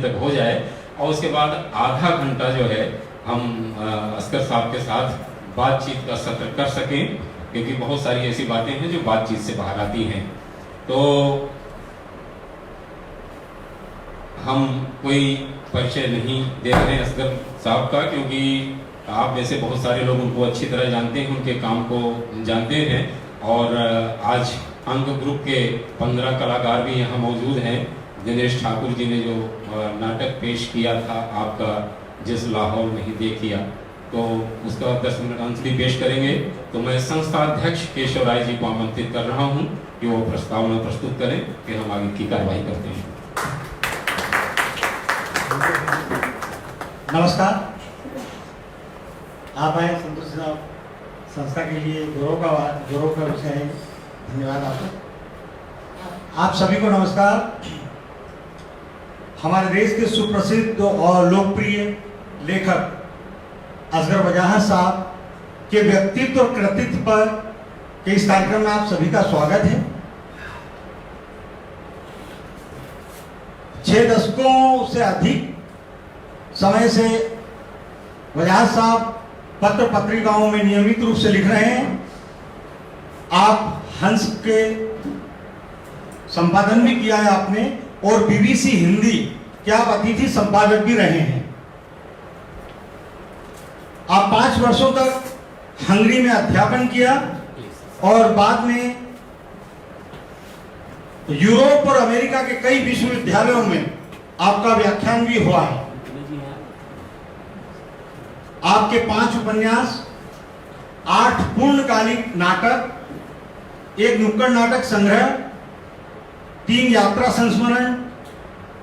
तक हो जाए और उसके बाद आधा घंटा जो है हम असगर साहब के साथ बातचीत का सत्र कर सकें, क्योंकि बहुत सारी ऐसी बातें हैं जो बातचीत से बाहर आती हैं। तो हम कोई परिचय नहीं दे रहे हैं असगर साहब का, क्योंकि आप में से बहुत सारे लोग उनको अच्छी तरह जानते हैं, उनके काम को जानते हैं। और आज अंग ग्रुप के 15 कलाकार भी यहाँ मौजूद हैं। दिनेश ठाकुर जी ने जो नाटक पेश किया था आपका जिस लाहौर नहीं देखिया, तो उसका 10 मिनट अंश भी पेश करेंगे। तो मैं संस्था अध्यक्ष केशव राय जी को आमंत्रित कर रहा हूँ कि वो प्रस्तावना प्रस्तुत करें, फिर हम आगे की कार्रवाई करते हैं। नमस्कार, आप आए संतोष साहब, संस्था के लिए गौरव का विषय है। धन्यवाद आपका। आप सभी को नमस्कार। हमारे देश के सुप्रसिद्ध और लोकप्रिय लेखक असगर वजाहत साहब के व्यक्तित्व और कृतित्व पर के इस कार्यक्रम में आप सभी का स्वागत है। 6 दशकों से अधिक समय से वजाहत साहब पत्र पत्रिकाओं में नियमित रूप से लिख रहे हैं। आप हंस के संपादन भी किया है आपने, और बीबीसी हिंदी के आप अतिथि संपादक भी रहे हैं। आप 5 वर्षों तक हंगरी में अध्यापन किया और बाद में यूरोप और अमेरिका के कई विश्वविद्यालयों में आपका व्याख्यान भी हुआ है। आपके 5 उपन्यास, 8 पूर्णकालिक नाटक, 1 नुक्कड़ नाटक संग्रह, 3 यात्रा संस्मरण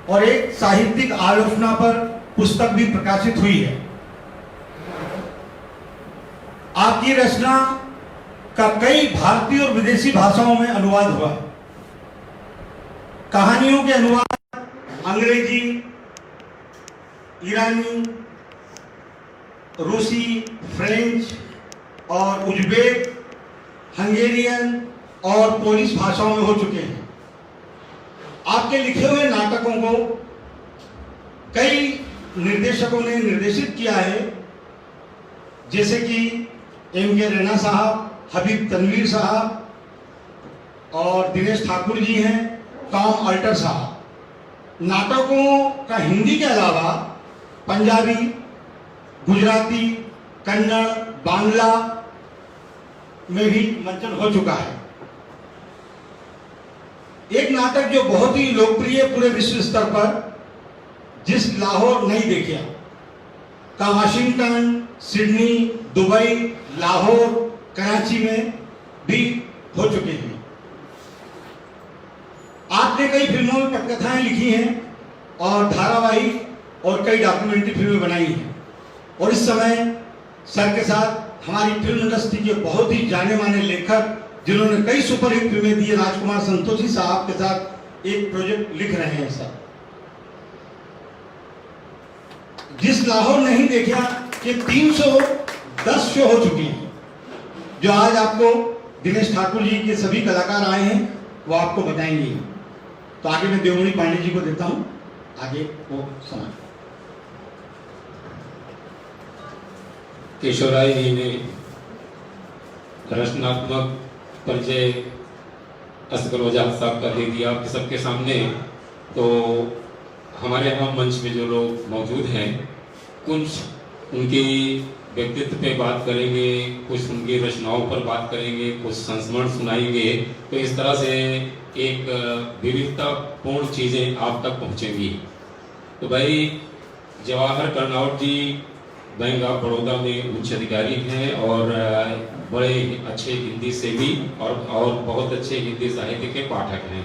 और 1 साहित्यिक आलोचना पर पुस्तक भी प्रकाशित हुई है। आपकी रचना का कई भारतीय और विदेशी भाषाओं में अनुवाद हुआ। कहानियों के अनुवाद अंग्रेजी, ईरानी, रूसी, फ्रेंच और उज्बेक, हंगेरियन और पोलिश भाषाओं में हो चुके हैं। आपके लिखे हुए नाटकों को कई निर्देशकों ने निर्देशित किया है, जैसे कि M.K. रैना साहब, हबीब तनवीर साहब और दिनेश ठाकुर जी हैं, टॉम अल्टर साहब। नाटकों का हिंदी के अलावा पंजाबी, गुजराती, कन्नड़, बांग्ला में भी मंचन हो चुका है। एक नाटक जो बहुत ही लोकप्रिय पूरे विश्व स्तर पर, जिस लाहौर नहीं देखिया, का Washington, Sydney, Dubai, Lahore, Karachi में भी हो चुके हैं। आपने कई फिल्मों में पटकथाएं लिखी हैं और धारावाहिक और कई डॉक्यूमेंट्री फिल्में बनाई हैं। और इस समय सर के साथ हमारी फिल्म इंडस्ट्री के बहुत ही जाने माने लेखक, जिन्होंने कई सुपरहिट फिल्में दी, राजकुमार संतोषी साहब के साथ एक प्रोजेक्ट लिख रहे हैं सर। जिस लाहौर नहीं देखा कि 310 शो हो चुके हैं, जो आज आपको दिनेश ठाकुर जी के सभी कलाकार आए हैं वो आपको बताएंगे। तो आगे मैं देवमणि पांडे जी को देता हूं, आगे वो समझ। केशव राय जी ने रचनात्मक परिचय असगर वजाहत साहब का दे दिया आपके सबके सामने। तो हमारे यहाँ मंच में जो लोग मौजूद हैं, कुछ उनकी व्यक्तित्व पे बात करेंगे, कुछ उनकी रचनाओं पर बात करेंगे, कुछ संस्मरण सुनाएंगे। तो इस तरह से एक विविधतापूर्ण चीज़ें आप तक पहुँचेंगी। तो भाई जवाहर कर्नावट जी बैंक ऑफ बड़ौदा में उच्च अधिकारी हैं और बड़े अच्छे हिंदी से भी और बहुत अच्छे हिंदी साहित्य के पाठक हैं।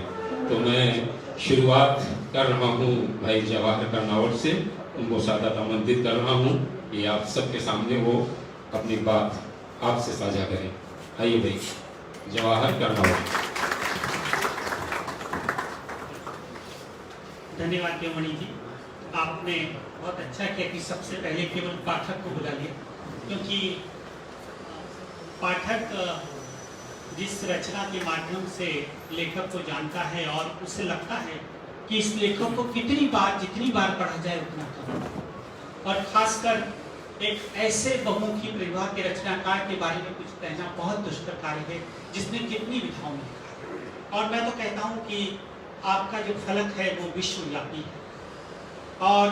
तो मैं शुरुआत कर रहा हूँ भाई जवाहर कर्नावट से, उनको सादर आमंत्रित कर रहा हूँ कि आप सबके सामने वो अपनी बात आपसे साझा करें। आइए भाई जवाहर कर्नावट। धन्यवाद देवमणि जी, आपने बहुत अच्छा किया कि सबसे पहले केवल पाठक को बुला लिया, क्योंकि पाठक जिस रचना के माध्यम से लेखक को जानता है और उसे लगता है कि इस लेखक को कितनी बार, जितनी बार पढ़ा जाए उतना कम, और खासकर एक ऐसे बहुमुखी प्रतिभा के रचनाकार के बारे में कुछ कहना बहुत दुष्कर कार्य है जिसने कितनी विधाओं में लिखा। और मैं तो कहता हूँ कि आपका जो फलक है वो विश्वव्यापी है। और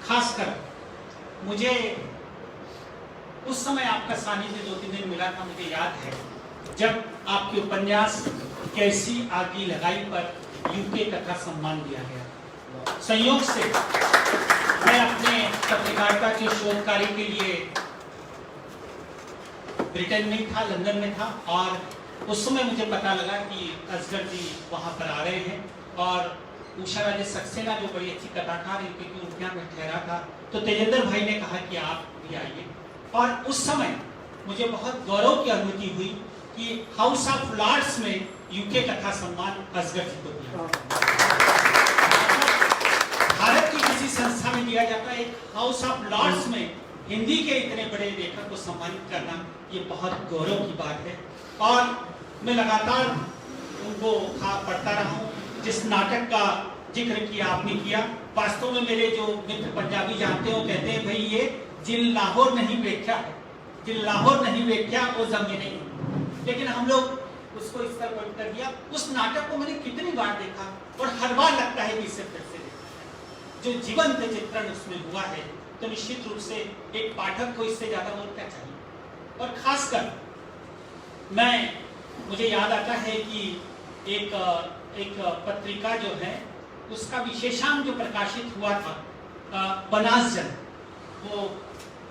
खासकर मुझे उस समय आपका सानिध्य 2-3 दिन मिला था, मुझे याद है जब आपके उपन्यास कैसी आगी लगाई पर यूके कथा सम्मान दिया गया। संयोग से मैं अपने पत्रकारिता के शोध कार्य के लिए ब्रिटेन में था, लंदन में था, और उस समय मुझे पता लगा कि असगर जी वहां पर आ रहे हैं। और उषा राजे सक्सेना जो बड़ी अच्छी कथाकार है, क्योंकि उनके यहाँ मैं ठहरा था, तो तेजेंद्र भाई ने कहा कि आप भी आइए। और उस समय मुझे बहुत गौरव की अनुभूति हुई कि हाउस ऑफ लॉर्ड्स में यूके कथा सम्मान असगर जी को दिया। भारत की किसी संस्था में दिया जाता है, एक हाउस ऑफ लॉर्ड्स में हिंदी के इतने बड़े लेखक को सम्मानित करना, ये बहुत गौरव की बात है। और मैं लगातार उनको पढ़ता रहा हूँ। जिस नाटक का जिक्र किया आपने किया, वास्तव में मेरे जो मित्र पंजाबी जानते हो कहते हैं भाई ये जिन लाहौर नहीं व्याख्या है, जिन लाहौर नहीं व्याख्या वो जमी नहीं। लेकिन हम लोग उसको इस तरह कर दिया। उस नाटक को मैंने कितनी बार देखा और हर बार लगता है कि इससे फिर से जो जीवंत चित्रण उसमें हुआ है, तो निश्चित रूप से एक पाठक को इससे ज्यादा और क्या चाहिए। और खासकर मुझे याद आता है कि एक पत्रिका जो है उसका विशेषांक जो प्रकाशित हुआ था बनास जन, वो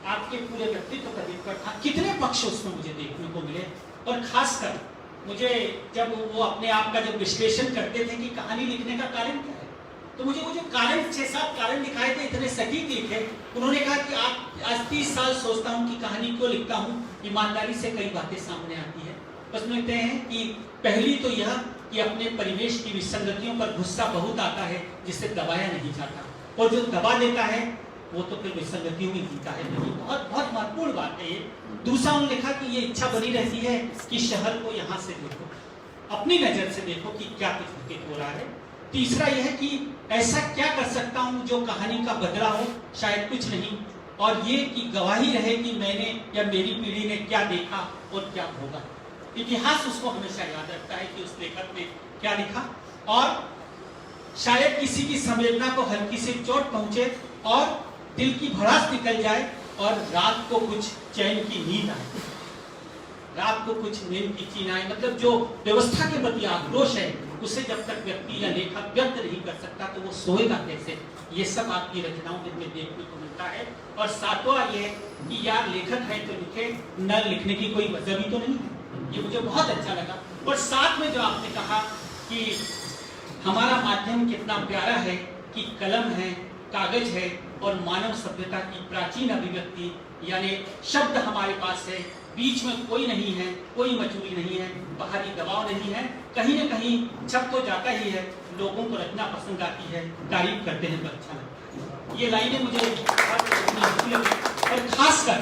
आपके पूरे व्यक्तित्व का दिक्कत था। कितने पक्ष उसमें मुझे देखने को मिले। और खासकर मुझे जब वो अपने आप का जब विश्लेषण करते थे कि कहानी लिखने का कारण क्या है, तो मुझे वो जो कारण 6-7 कारण दिखाए थे, इतने सटीक लिखे। उन्होंने कहा कि आप आज 30 साल सोचता हूँ कि कहानी क्यों लिखता हूँ, ईमानदारी से कई बातें सामने आती है। बस कहते हैं कि पहली तो यह कि अपने परिवेश की विसंगतियों पर गुस्सा बहुत आता है जिसे दबाया नहीं जाता, और जो दबा देता है वो तो फिर विसंगतियों में जीता है। नहीं, बहुत बहुत महत्वपूर्ण बात है ये। दूसरा उन्होंने लिखा कि ये इच्छा बनी रहती है कि शहर को यहाँ से देखो, अपनी नजर से देखो कि क्या कुछ घटित हो रहा है। तीसरा यह है कि ऐसा क्या कर सकता हूँ जो कहानी का बदला हो, शायद कुछ नहीं, और ये कि गवाही रहे कि मैंने या मेरी पीढ़ी ने क्या देखा और क्या होगा। इतिहास उसको हमेशा याद रखता है कि उस लेखक ने क्या लिखा, और शायद किसी की संवेदना को हल्की से चोट पहुंचे और दिल की भड़ास निकल जाए और रात को कुछ चैन की नींद आए, रात को कुछ नींद की चीन आए। मतलब जो व्यवस्था के प्रति आक्रोश है उसे जब तक व्यक्ति या लेखक व्यक्त नहीं कर सकता तो वो सोएगा कैसे। ये सब आपकी रचनाओं में देखने को मिलता है। और सातवां ये कि यार लेखक है तो लिखे, न लिखने की कोई वजह भी तो नहीं है। ये मुझे बहुत अच्छा लगा। और साथ में जो आपने कहा कि हमारा माध्यम कितना प्यारा है कि कलम है, कागज है और मानव सभ्यता की प्राचीन अभिव्यक्ति यानी शब्द हमारे पास है, बीच में कोई नहीं है, कोई मजबूरी नहीं है, बाहरी दबाव नहीं है, कहीं न कहीं छप तो जाता ही है, लोगों को रचना पसंद आती है, तारीफ करते हैं तो अच्छा लगता है। ये लाइनें मुझे बहुत अच्छी लगी। और खासकर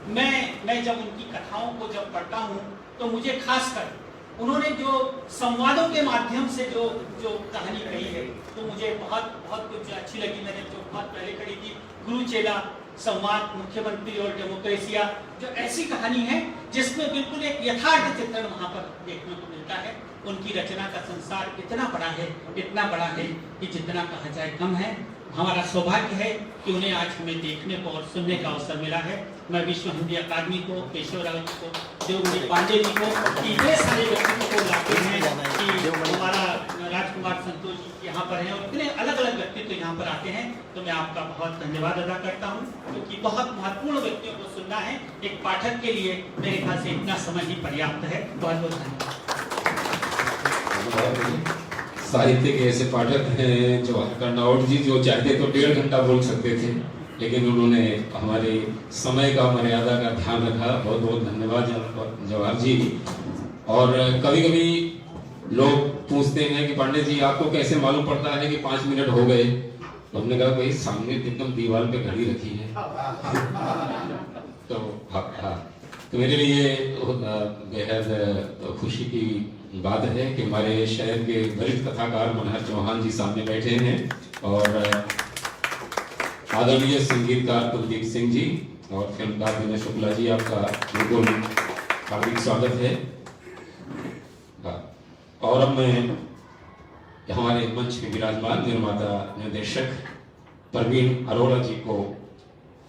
मैं जब उनकी कथाओं को जब पढ़ता हूँ तो मुझे खासकर उन्होंने जो संवादों के माध्यम से जो कहानी कही है तो मुझे बहुत बहुत कुछ अच्छी लगी। मैंने जो बहुत पहले कही थी गुरु चेला संवाद, मुख्यमंत्री और डेमोक्रेसिया, जो ऐसी कहानी है जिसमें बिल्कुल एक यथार्थ चित्रण वहां पर देखने को मिलता है। उनकी रचना का संसार इतना बड़ा है, इतना बड़ा है कि जितना कहा जाए कम है। हमारा सौभाग्य है कि उन्हें आज हमें देखने को और सुनने का अवसर मिला है। मैं विश्व हिंदी अकादमी को, केशव राव जी को, देवमणि पांडे जी को, इतने सारे व्यक्तित्व को लाते हैं कि हमारा राजकुमार संतोष जी यहाँ पर हैं और इतने अलग अलग व्यक्तित्व यहाँ पर आते हैं। तो मैं आपका बहुत धन्यवाद अदा करता हूँ, क्योंकि बहुत महत्वपूर्ण व्यक्तियों को सुनना है एक पाठक के लिए मेरे ख्याल से इतना समय ही पर्याप्त है। बहुत बहुत धन्यवाद। साहित्य के ऐसे पाठक हैं जवाहर कर्नावट जी, जो चाहते तो 1.5 घंटा बोल सकते थे, लेकिन उन्होंने हमारे समय का, मर्यादा का ध्यान रखा। बहुत बहुत धन्यवाद जवाहर जी। और कभी कभी लोग पूछते हैं कि पांडे जी आपको कैसे मालूम पड़ता है कि 5 मिनट हो गए। तो हमने कहा भाई सामने एकदम दीवार पे घड़ी रखी है तो हाँ, तो मेरे लिए बेहद खुशी की बात है कि हमारे शहर के वरिष्ठ कथाकार मनहर चौहान जी सामने बैठे हैं और आदरणीय संगीतकार कुलदीप सिंह जी और फिल्मकार विनय शुक्ला जी, आपका बिल्कुल हार्दिक स्वागत है। और अब मैं हमारे मंच के विराजमान निर्माता निर्देशक प्रवीण अरोड़ा जी को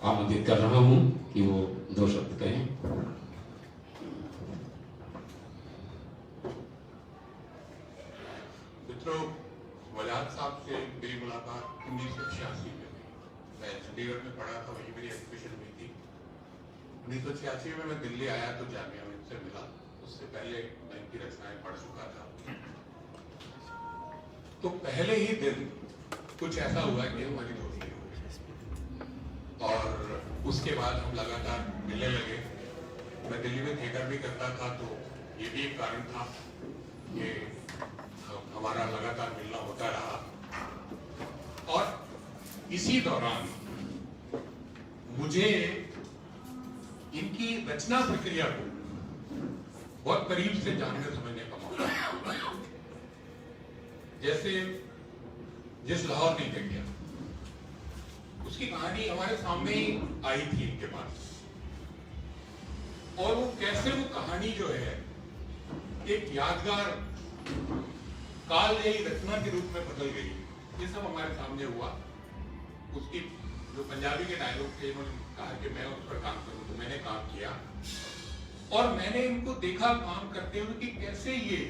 आमंत्रित कर रहा हूं कि वो 2 शब्द कहें। मित्रों, वजाहत साहब से मेरी मुलाकात 1986 में हुई। मैं चंडीगढ़ में पढ़ा था, वही मेरी एजुकेशन हुई थी। 1986 में मैं दिल्ली आया तो जामिया में उनसे मिला। उससे पहले मैं इनकी रचनाएं पढ़ चुका था। तो पहले ही दिन कुछ ऐसा हुआ कि हमारी दोस्ती हुई और उसके बाद हम लगातार मिलने लगे। मैं दिल्ली में थिएटर भी करता था, तो ये भी एक कारण था कि हमारा लगातार मिलना होता रहा। और इसी दौरान मुझे इनकी रचना प्रक्रिया को बहुत करीब से जानने समझने का मौका। जैसे जिस लाहौर नहीं देख गया, उसकी कहानी हमारे सामने ही आई थी इनके पास, और वो कैसे वो कहानी जो है एक यादगार कालजयी रचना के रूप में बदल गई, ये सब हमारे सामने हुआ। उसकी जो पंजाबी के डायलॉग थे, इन्होंने कहा कि मैं उस पर काम करूं, तो मैंने काम किया और मैंने इनको देखा काम करते हुए कि कैसे ये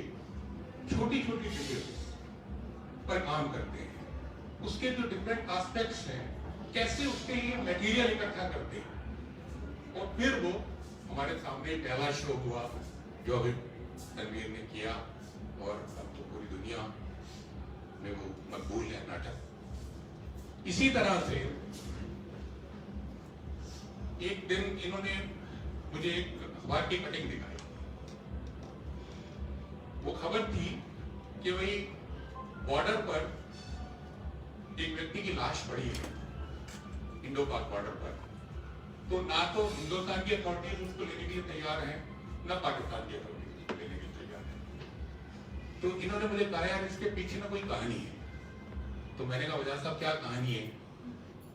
छोटी छोटी चीजें पर काम करते हैं, उसके जो डिफरेंट एस्पेक्ट्स हैं, कैसे उसके लिए मटेरियल इकट्ठा करते हैं। और फिर वो हमारे सामने पहला शो हुआ जो अभी तनवीर ने किया, और अब तो पूरी दुनिया में वो मकबूल है नाटक। इसी तरह से एक दिन इन्होंने मुझे एक अखबार की कटिंग दिखाई। वो खबर थी कि वही बॉर्डर पर एक व्यक्ति की लाश पड़ी है, इंडो पाक बॉर्डर पर। तो ना तो हिंदुस्तान की अथॉरिटीज उसको लेने के लिए तैयार हैं, ना पाकिस्तान की अथॉरिटीज उसको लेने के लिए तैयार हैं। तो इन्होंने मुझे कहा, यार इसके पीछे ना कोई कहानी है। तो मैंने कहा, वजाहत साहब क्या कहानी है?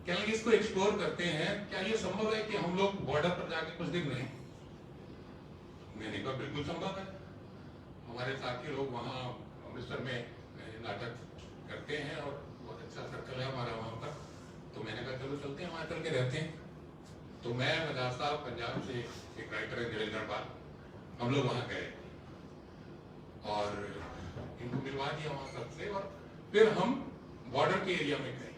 क्या लगे इसको एक्सप्लोर करते हैं, क्या ये संभव है कि हम लोग बॉर्डर पर जाके कुछ दिन रहें? मैंने कहा बिल्कुल संभव है। हमारे साथी लोग वहाँ अमृतसर में नाटक करते हैं और बहुत अच्छा सर्कल है हमारा वहाँ पर। तो मैंने कहा चलो चलते हैं, वहाँ चल के रहते हैं। तो मैं, वजाहत साहब, पंजाब से एक राइटर है निरंजन पाल, हम लोग वहाँ गए और इनको मिलवा दिया वहाँ सबसे। और फिर हम बॉर्डर के एरिया में गए,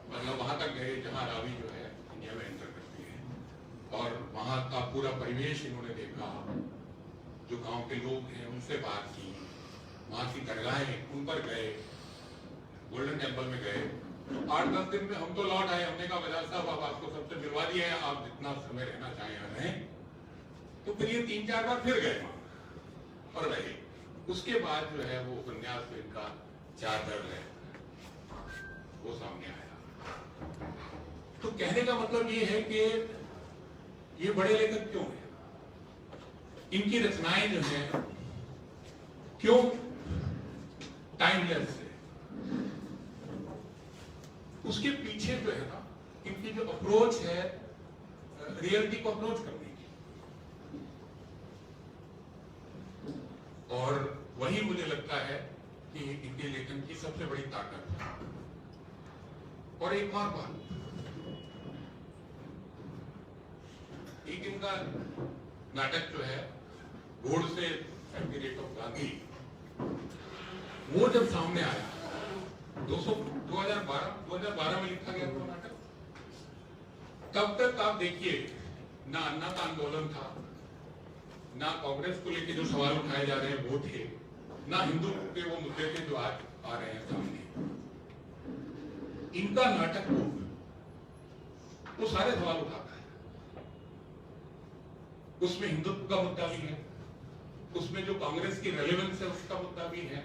मतलब वहाँ तक गए जहाँ रावी जो है इंडिया में एंटर करती है, और वहाँ का पूरा परिवेश इन्होंने देखा। जो गांव के लोग हैं उनसे बात की, वहाँ की दरगाहें उन पर गए, गोल्डन टेम्पल में गए। 8-10 दिन में हम तो लौट आए। हमने कहा, वजाहत साहब आप आपको सबसे मिलवा दिया है, आप जितना समय रहना चाहें रहें। तो फिर ये 3-4 बार फिर गए वहां और रहे। उसके बाद जो है वो उपन्यास में इनका चादर है वो सामने आया। तो कहने का मतलब ये है कि ये बड़े लेखक क्यों हैं, इनकी रचनाएं जो हैं क्यों टाइमलेस है, उसके पीछे जो है ना इनकी जो अप्रोच है रियलिटी को अप्रोच करने की, और वही मुझे लगता है कि इनके लेखन की सबसे बड़ी ताकत है। और एक और बात, एक इनका नाटक जो है घोड़ से एडमिरेट ऑफ गांधी, वो जब सामने आया 2012 में लिखा गया था नाटक। तब तक आप देखिए ना अन्ना का आंदोलन था, ना कांग्रेस को लेकर जो सवाल उठाए जा रहे हैं वो थे, ना हिंदू के वो मुद्दे थे जो आज आ रहे हैं सामने। इनका नाटक वो सारे सवाल उठाता है। उसमें हिंदुत्व का मुद्दा भी है, उसमें जो कांग्रेस की रेलेवेंस है उसका मुद्दा भी है,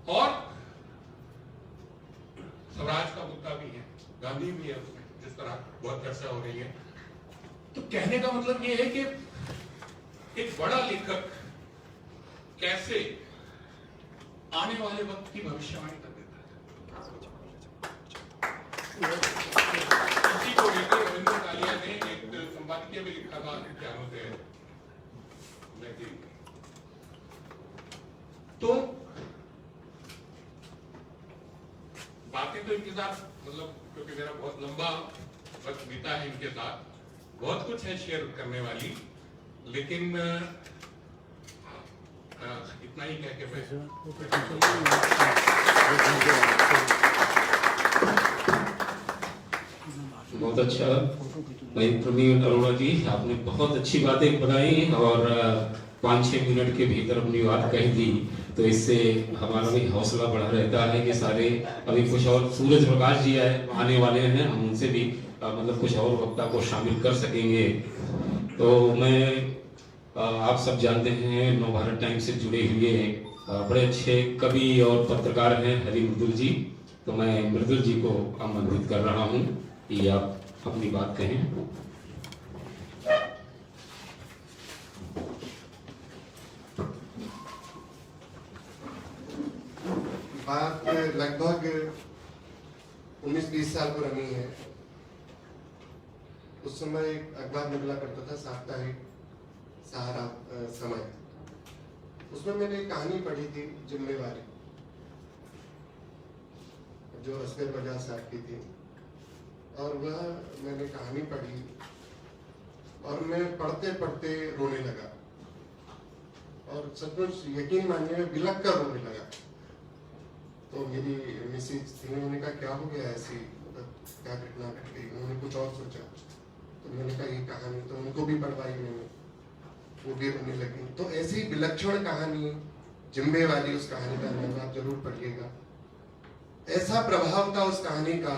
और स्वराज का मुद्दा भी है, गांधी भी है उसमें, जिस तरह बहुत चर्चा हो रही है। तो कहने का मतलब ये है कि एक बड़ा लेखक कैसे आने वाले वक्त की भविष्यवाणी कर देता है। इसी को लेकर रविंद्र कालिया ने एक संपादकीय में लिखा था ज्ञानोदय। तो बातें तो इनके साथ मतलब क्योंकि मेरा बहुत लंबा वक्त बीता है इनके साथ, बहुत कुछ है शेयर करने वाली, लेकिन इतना ही कह के मैं बहुत अच्छा भाई प्रवीण अरोड़ा जी, आपने बहुत अच्छी बातें बताई और 5-6 मिनट के भीतर अपनी बात कह दी, तो इससे हमारा भी हौसला बढ़ा रहता है कि सारे अभी कुछ और सूरज प्रकाश जी आने वाले हैं, हम उनसे भी मतलब कुछ और वक्ता को शामिल कर सकेंगे। तो मैं आप सब जानते हैं नवभारत टाइम्स से जुड़े हुए बड़े अच्छे कवि और पत्रकार हैं हरि मृदुल जी, तो मैं मृदुल जी को आमंत्रित कर रहा हूँ कि आप अपनी बात कहें। बात लगभग 19-20 साल पुरानी है। उस समय एक अखबार निकला करता था साप्ताहिक सहारा समय, उसमें मैंने एक कहानी पढ़ी थी जिम्मेवारी, जो असगर बजाज साहब की थी, और वह मैंने कहानी पढ़ी और मैं पढ़ते पढ़ते रोने लगा, और सचमुच यकीन मानिए मैं बिलख कर रोने लगा। तो मेरी मिसेज थी, उन्होंने कहा क्या हो गया ऐसी, क्या घटना घट गई, उन्होंने कुछ और सोचा, तो मैंने कहा ये कहानी, तो उनको भी पढ़वाई मैंने, वो भी रोने लगी। तो ऐसी विलक्षण कहानी जिम्मेवारी, उस कहानी का नाम आप जरूर पढ़िएगा। ऐसा प्रभाव था उस कहानी का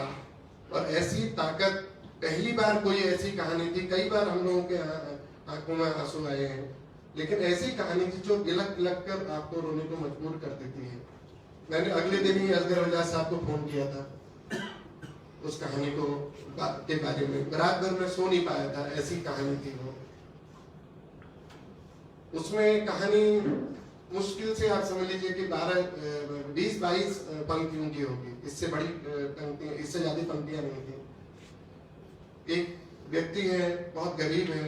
और ऐसी ताकत, पहली बार कोई ऐसी कहानी थी, कई बार हम लोगों के आंखों में आंसू आए हैं, लेकिन ऐसी कहानी थी जो बिलख बिलख कर आपको रोने को मजबूर कर देती है। मैंने अगले दिन ही असगर बजाज साहब को फोन किया था उस कहानी को के बारे में, रात भर में सो नहीं पाया था, ऐसी कहानी थी वो। उसमें कहानी मुश्किल से आप समझ लीजिए कि 20-22 पंक्तियों की होगी, इससे बड़ी पंक्तियां, इससे ज्यादा पंक्तियां नहीं थी। एक व्यक्ति है, बहुत गरीब है,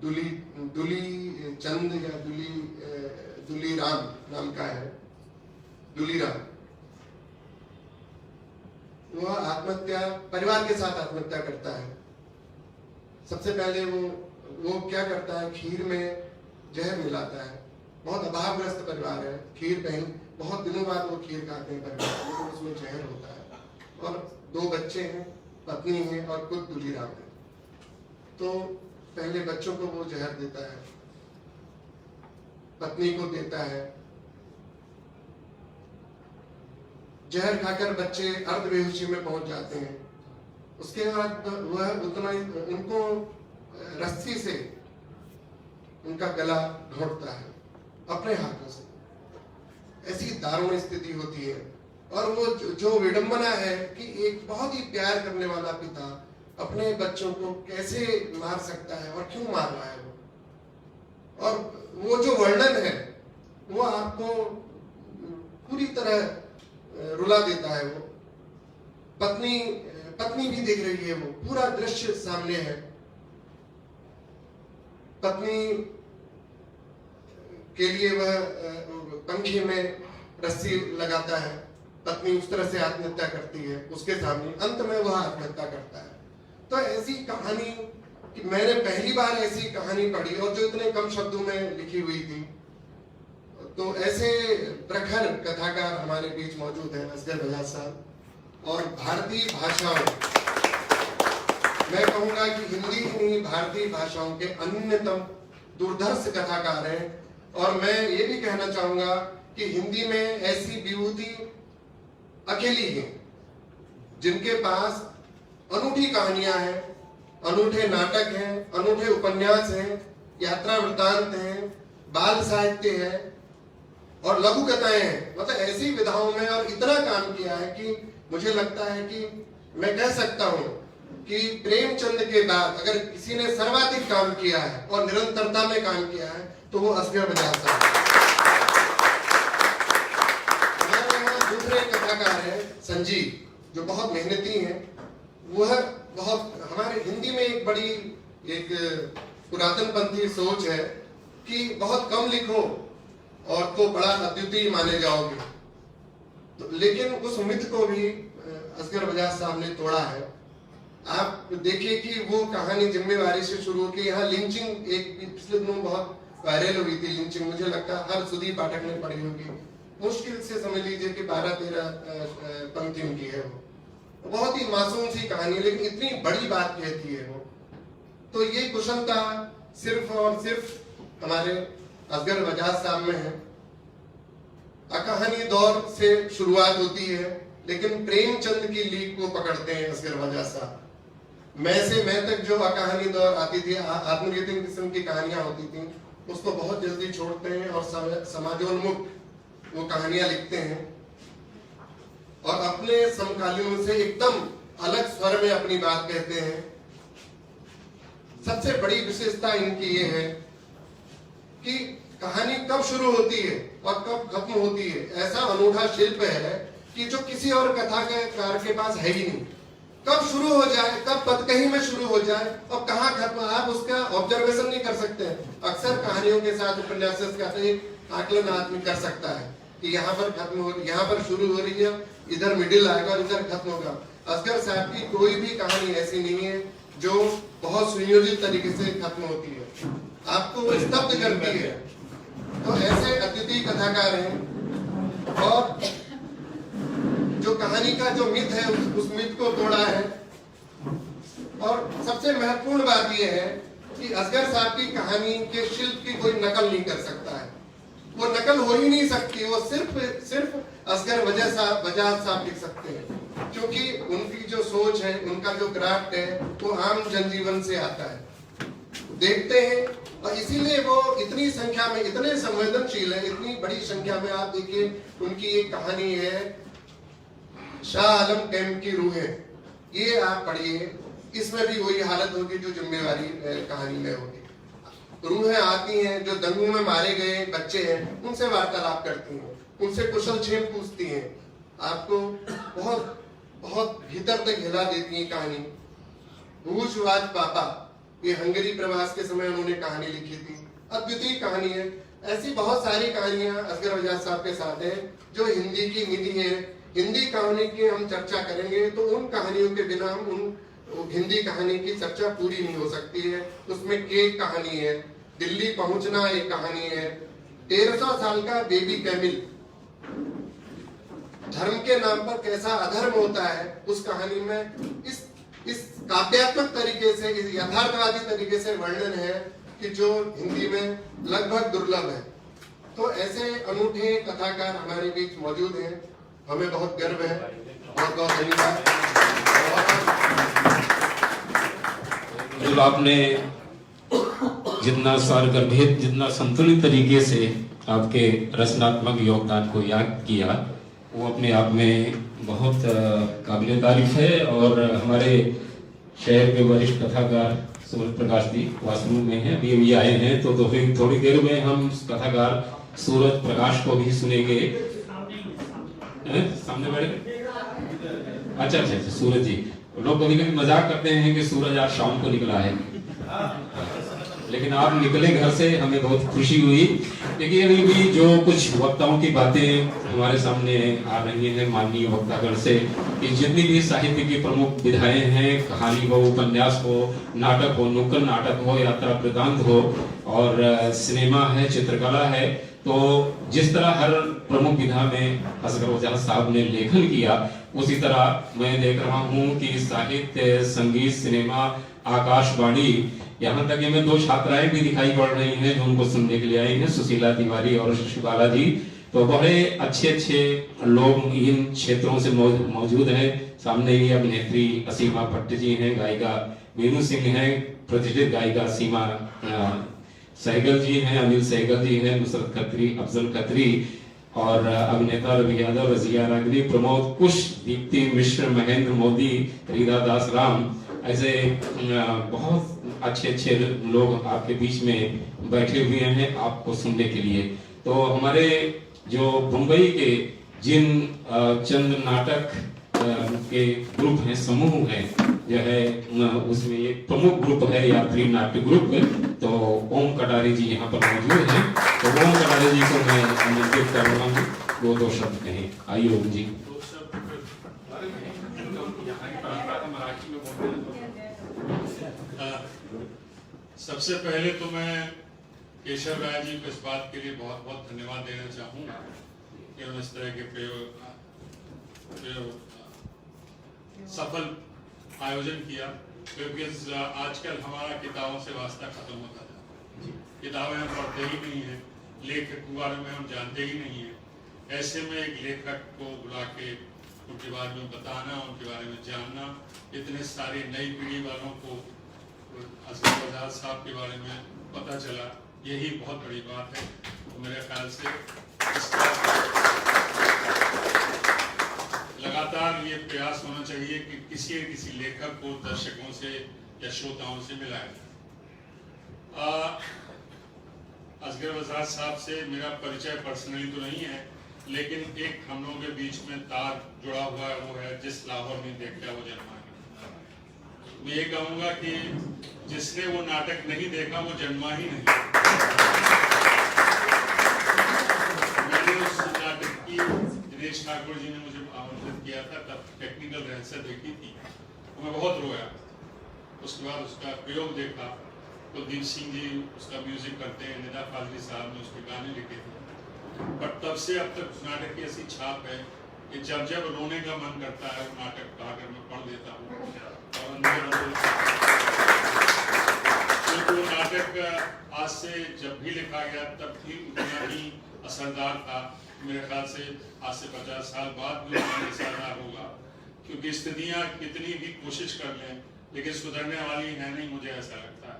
दुली चंद या दुली राम नाम का है, दुली राम। वह आत्महत्या, परिवार के साथ आत्महत्या करता है। सबसे पहले वो क्या करता है, खीर में जहर मिलाता है। बहुत अभावग्रस्त परिवार है, खीर पहले बहुत दिनों बाद वो खीर खाते हैं परिवार, लेकिन उसमें जहर होता है, और 2 बच्चे हैं, पत्नी है और खुद दुलीराम है। तो पहले बच्चों को वो जहर देता है, पत्नी को देता है। जहर खाकर बच्चे अर्धबेहोशी में पहुंच जाते हैं। उसके बाद वह उनको रस्सी से उनका गला घोंटता है अपने हाथों से। ऐसी दारुण स्थिति होती है, और वो जो विडंबना है कि एक बहुत ही प्यार करने वाला पिता अपने बच्चों को कैसे मार सकता है और क्यों मार रहा है वो, और वो जो वर्णन है वो आपको पूरी तरह रुला देता है। वो पत्नी भी देख रही है, वो पूरा दृश्य सामने है। पत्नी के लिए वह पंखे में रस्सी लगाता है, पत्नी उस तरह से आत्महत्या करती है उसके सामने, अंत में वह आत्महत्या करता है। तो ऐसी कहानी कि मैंने पहली बार ऐसी कहानी पढ़ी, और जो इतने कम शब्दों में लिखी हुई थी। तो ऐसे प्रखर कथाकार हमारे बीच मौजूद हैं, असगर बजाज साहब। और भारतीय भाषाओं, मैं कहूंगा कि हिंदी ही नहीं, भारतीय भाषाओं के अन्यतम दुर्धर्ष कथाकार हैं। और मैं ये भी कहना चाहूंगा कि हिंदी में ऐसी विभूति अकेली है जिनके पास अनूठी कहानियां हैं, अनूठे नाटक हैं, अनूठे उपन्यास हैं, यात्रा वृत्तांत हैं, बाल साहित्य है और लघु कथाएं हैं। मतलब ऐसी विधाओं में और इतना काम किया है कि मुझे लगता है कि मैं कह सकता हूं कि प्रेमचंद के बाद अगर किसी ने सर्वाधिक काम किया है और निरंतरता में काम किया है तो वो असगर बजाज साहब। हमारे यहाँ दूसरे कथाकार हैं संजीव, जो बहुत मेहनती हैं। वह बहुत, हमारे हिंदी में एक बड़ी एक पुरातनपंथी सोच है कि बहुत कम लिखो और तो बड़ा अद्वितीय माने जाओगे। तो लेकिन उस मिथ को भी असगर बजाज साहब ने तोड़ा है। आप देखिए कि वो कहानी जिम्मेवारी से शुरू होकर यहाँ लिंचिंग, एक पिछले दिनों बहुत वायरल हुई थी लिंचिंग, मुझे लगता है हर सुधी पाठक ने पढ़ी होगी। मुश्किल से समझ लीजिए कि 12-13 पंक्ति उनकी है। वो बहुत ही मासूम सी कहानी, लेकिन इतनी बड़ी बात कहती है वो। तो ये कुशलता सिर्फ और सिर्फ हमारे असगर बजाज साहब में है। अकहानी दौर से शुरुआत होती है, लेकिन प्रेमचंद की लीक को पकड़ते हैं असगर बजाज साहब। मैं से मैं तक जो अकहानी दौर आती थी, आत्मगीतिक किस्म की कहानियां होती थी, उसको बहुत जल्दी छोड़ते हैं और समाजोन्मुख वो कहानियां लिखते हैं और अपने समकालीनों से एकदम अलग स्वर में अपनी बात कहते हैं। सबसे बड़ी विशेषता इनकी ये है कि कहानी कब शुरू होती है और कब खत्म होती है। ऐसा अनूठा शिल्प है कि जो किसी और कथाकार के पास है ही नहीं। कब शुरू हो जाए, कब पदकही में शुरू हो जाए और कहाँ खत्म, आप उसका ऑब्जर्वेशन नहीं कर सकते हैं। अक्सर कहानियों के साथ उपन्यास का एक आकलन आदमी कर सकता है कि यहाँ पर खत्म हो, यहाँ पर शुरू हो रही है, इधर मिडिल आएगा, इधर खत्म होगा। असगर साहब की कोई भी कहानी ऐसी नहीं है जो बहुत सुनियोजित तरीके से खत्म होती है, आपको स्तब्ध करती है। तो ऐसे अद्वितीय कथाकार हैं और जो कहानी का जो मिथ है उस मिथ को तोड़ा है। और सबसे महत्वपूर्ण बात यह है कि असगर साहब की कहानी के शिल्प की कोई नकल नहीं कर सकता है। वो नकल हो ही नहीं सकती, वो सिर्फ असगर बजाज साहब लिख सकते हैं, क्योंकि उनकी जो सोच है, उनका जो क्राफ्ट है, वो आम जनजीवन से आता है। देखते हैं और इसीलिए वो इतनी संख्या में, इतने संवेदनशील है, इतनी बड़ी संख्या में। आप देखिए उनकी एक कहानी है शाह आलम कैंप की रूहें, ये आप पढ़िए, इसमें भी वही हालत होगी जो जिम्मेवारी कहानी में होगी। रूहें आती हैं, जो दंगों में मारे गए बच्चे हैं, उनसे वार्तालाप करती हैं, उनसे कुशल क्षेम पूछती हैं, आपको बहुत बहुत भीतर तक हिला देती है कहानी। भूजवाज पापा, ये हंगरी प्रवास के समय उन्होंने कहानी लिखी थी, अद्वितीय कहानी है। ऐसी बहुत सारी कहानियां असगर बजाज साहब के साथ हैं जो हिंदी की निधि है। हिंदी कहानी की हम चर्चा करेंगे तो उन कहानियों के बिना उन हिंदी कहानी की चर्चा पूरी नहीं हो सकती है। उसमें केक कहानी है, दिल्ली पहुंचना एक कहानी है, 1300 साल का बेबी कैमिल, धर्म के नाम पर कैसा अधर्म होता है, उस कहानी में इस काव्यात्मक तरीके से, इस यथार्थवादी तरीके से वर्णन है कि जो हिंदी में लगभग दुर्लभ है। तो ऐसे अनूठे कथाकार हमारे बीच मौजूद हैं, हमें बहुत गर्व है। बहुत बहुत धन्यवाद। आपने जितना सारगर्भित, जितना संतुलित तरीके से आपके रचनात्मक योगदान को याद किया, वो अपने आप में बहुत काबिल तारीफ है। और हमारे शहर के वरिष्ठ कथाकार सूरज प्रकाश जी वाशरूम में हैं, अभी आए हैं, तो थोड़ी देर में हम कथाकार सूरज प्रकाश को भी सुनेंगे। सामने बैठे, अच्छा, सूरज जी। लोग कभी कभी मजाक करते हैं कि सूरज आज शाम को निकला है, लेकिन आप निकले घर से, हमें बहुत खुशी हुई। देखिए अभी भी जो कुछ वक्ताओं की बातें हमारे सामने आ रही हैं माननीय वक्तागण से, कि जितनी भी साहित्य की प्रमुख विधाएं हैं, कहानी हो, उपन्यास हो, नाटक हो, नुक्कड़ नाटक हो, यात्रा वृतांत हो, और सिनेमा है, चित्रकला है, तो जिस तरह हर प्रमुख विधा में असगर बजाज साहब ने लेखन किया, उसी तरह मैं देख रहा हूँ कि साहित्य, संगीत, सिनेमा, आकाशवाणी, यहाँ तक में 2 छात्राएं भी दिखाई पड़ रही हैं जो उनको सुनने के लिए आई हैं, सुशीला तिवारी और शिवाला जी। तो बड़े अच्छे लोग इन क्षेत्रों से मौजूद हैं। सामने ही अभिनेत्री असीमा भट्ट जी हैं, गायिका मीनू सिंह हैं, प्रतिष्ठित गायिका सीमा सहगल जी हैं, अनिल सहगल जी हैं, नुसरत खत्री, अफजल खत्री, और अभिनेता रवि यादव, रजिया रागनी, प्रमोद कुश, दीप्ति मिश्र, महेंद्र मोदी, रीदा दास राम, ऐसे बहुत अच्छे अच्छे लोग आपके बीच में बैठे हुए हैं आपको सुनने के लिए। तो हमारे जो मुंबई के जिन चंद नाटक के ग्रुप हैं, समूह हैं, जो है उसमें एक प्रमुख ग्रुप है यात्री नाट्य ग्रुप। तो ओम कटारे जी यहाँ पर मौजूद हैं। तो ओम कटारे जी को मैं आमंत्रित कर रहा हूँ, वो दो शब्द कहें। आइए ओम जी। सबसे पहले तो मैं केशव राय जी को इस बात के लिए बहुत बहुत धन्यवाद देना चाहूँगा कि उन्होंने इस तरह के सफल आयोजन किया, क्योंकि आजकल हमारा किताबों से वास्ता खत्म होता था। किताबें हम पढ़ते ही नहीं हैं, लेखक के बारे में हम जानते ही नहीं हैं। ऐसे में एक लेखक को बुला के उनके बारे में बताना, उनके बारे में जानना, इतने सारे नई पीढ़ी वालों को असगर बजाज साहब के बारे में पता चला, यही बहुत बड़ी बात है। तो मेरे ख्याल से इसका लगातार ये प्रयास होना चाहिए कि किसी न किसी लेखक को दर्शकों से या श्रोताओं से मिलाया जाए। असगर बजाज साहब से मेरा परिचय पर्सनली तो नहीं है, लेकिन एक हम लोगों के बीच में तार जुड़ा हुआ है, वो है जिस लाहौर में देखा वो जन्मा है। मैं ये कहूँगा कि जिसने वो नाटक नहीं देखा वो जन्मा ही नहीं। मैंने उस नाटक की दिनेश ठाकुर जी ने मुझे आमंत्रित किया था, तब टेक्निकल रहस्य देखी थी, तो मैं बहुत रोया। उसके बाद उसका प्रयोग देखा, कुलदीप सिंह जी उसका म्यूजिक करते हैं, निदा फाजली साहब ने उसके गाने लिखे थे। पर तब से अब तक उस नाटक की ऐसी छाप है कि जब जब रोने का मन करता है वो नाटक पढ़कर मैं पढ़ देता हूँ। और वो नाटक आज से जब भी लिखा गया तब भी उतना ही असरदार था। मेरे ख्याल से आज से 50 साल बाद भी उतना असरदार होगा, क्योंकि स्थितियाँ कितनी भी कोशिश कर लें लेकिन सुधरने वाली है नहीं, मुझे ऐसा लगता है।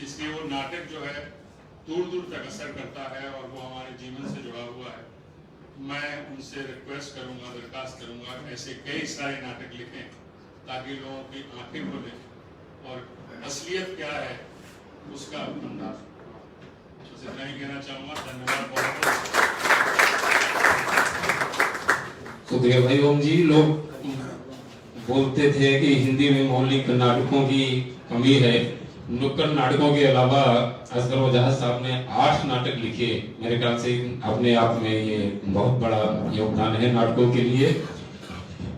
इसलिए वो नाटक जो है दूर दूर तक असर करता है और वो हमारे जीवन से जुड़ा हुआ है। मैं उनसे रिक्वेस्ट करूंगा, दरखास्त करूंगा, ऐसे कई सारे नाटक लिखें ताकि लोगों की आंखें खुलें और असलियत क्या है उसका अंदाज। बस इतना ही कहना चाहूंगा। धन्यवाद बहुत बहुत। शुक्रिया भाई ओम जी। लोग बोलते थे कि हिंदी में मौलिक नाटकों की कमी है। नुक्कड़ नाटकों के अलावा असगर बजाज साहब ने 8 नाटक लिखे। मेरे ख्याल से अपने आप में ये बहुत बड़ा योगदान है नाटकों के लिए।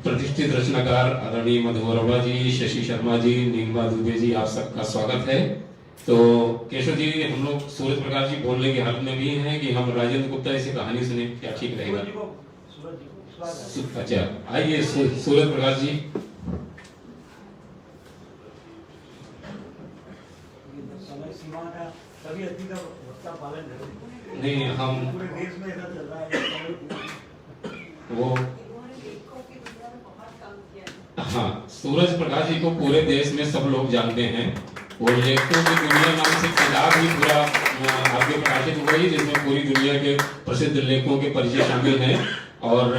प्रतिष्ठित रचनाकार आदरणीय मधु अरोड़ा जी, शशि शर्मा जी, नीलिमा दुबे जी, आप सबका स्वागत है। तो केशव जी, हम लोग सूरज प्रकाश जी बोलने की हालत में भी हैं कि हम राजेंद्र गुप्ता से कहानी सुने, क्या ठीक रहेगा? अच्छा, आइए सूरज प्रकाश जी। नहीं, हम पूरे देश में ऐसा चल रहा है वो हाँ, सूरज प्रकाश जी को पूरे देश में सब लोग जानते हैं। वो लेखकों की दुनिया नाम से किताब भी पूरा आगे प्रकाशित हुई, जिसमें पूरी दुनिया के प्रसिद्ध लेखकों के परिचय शामिल हैं। और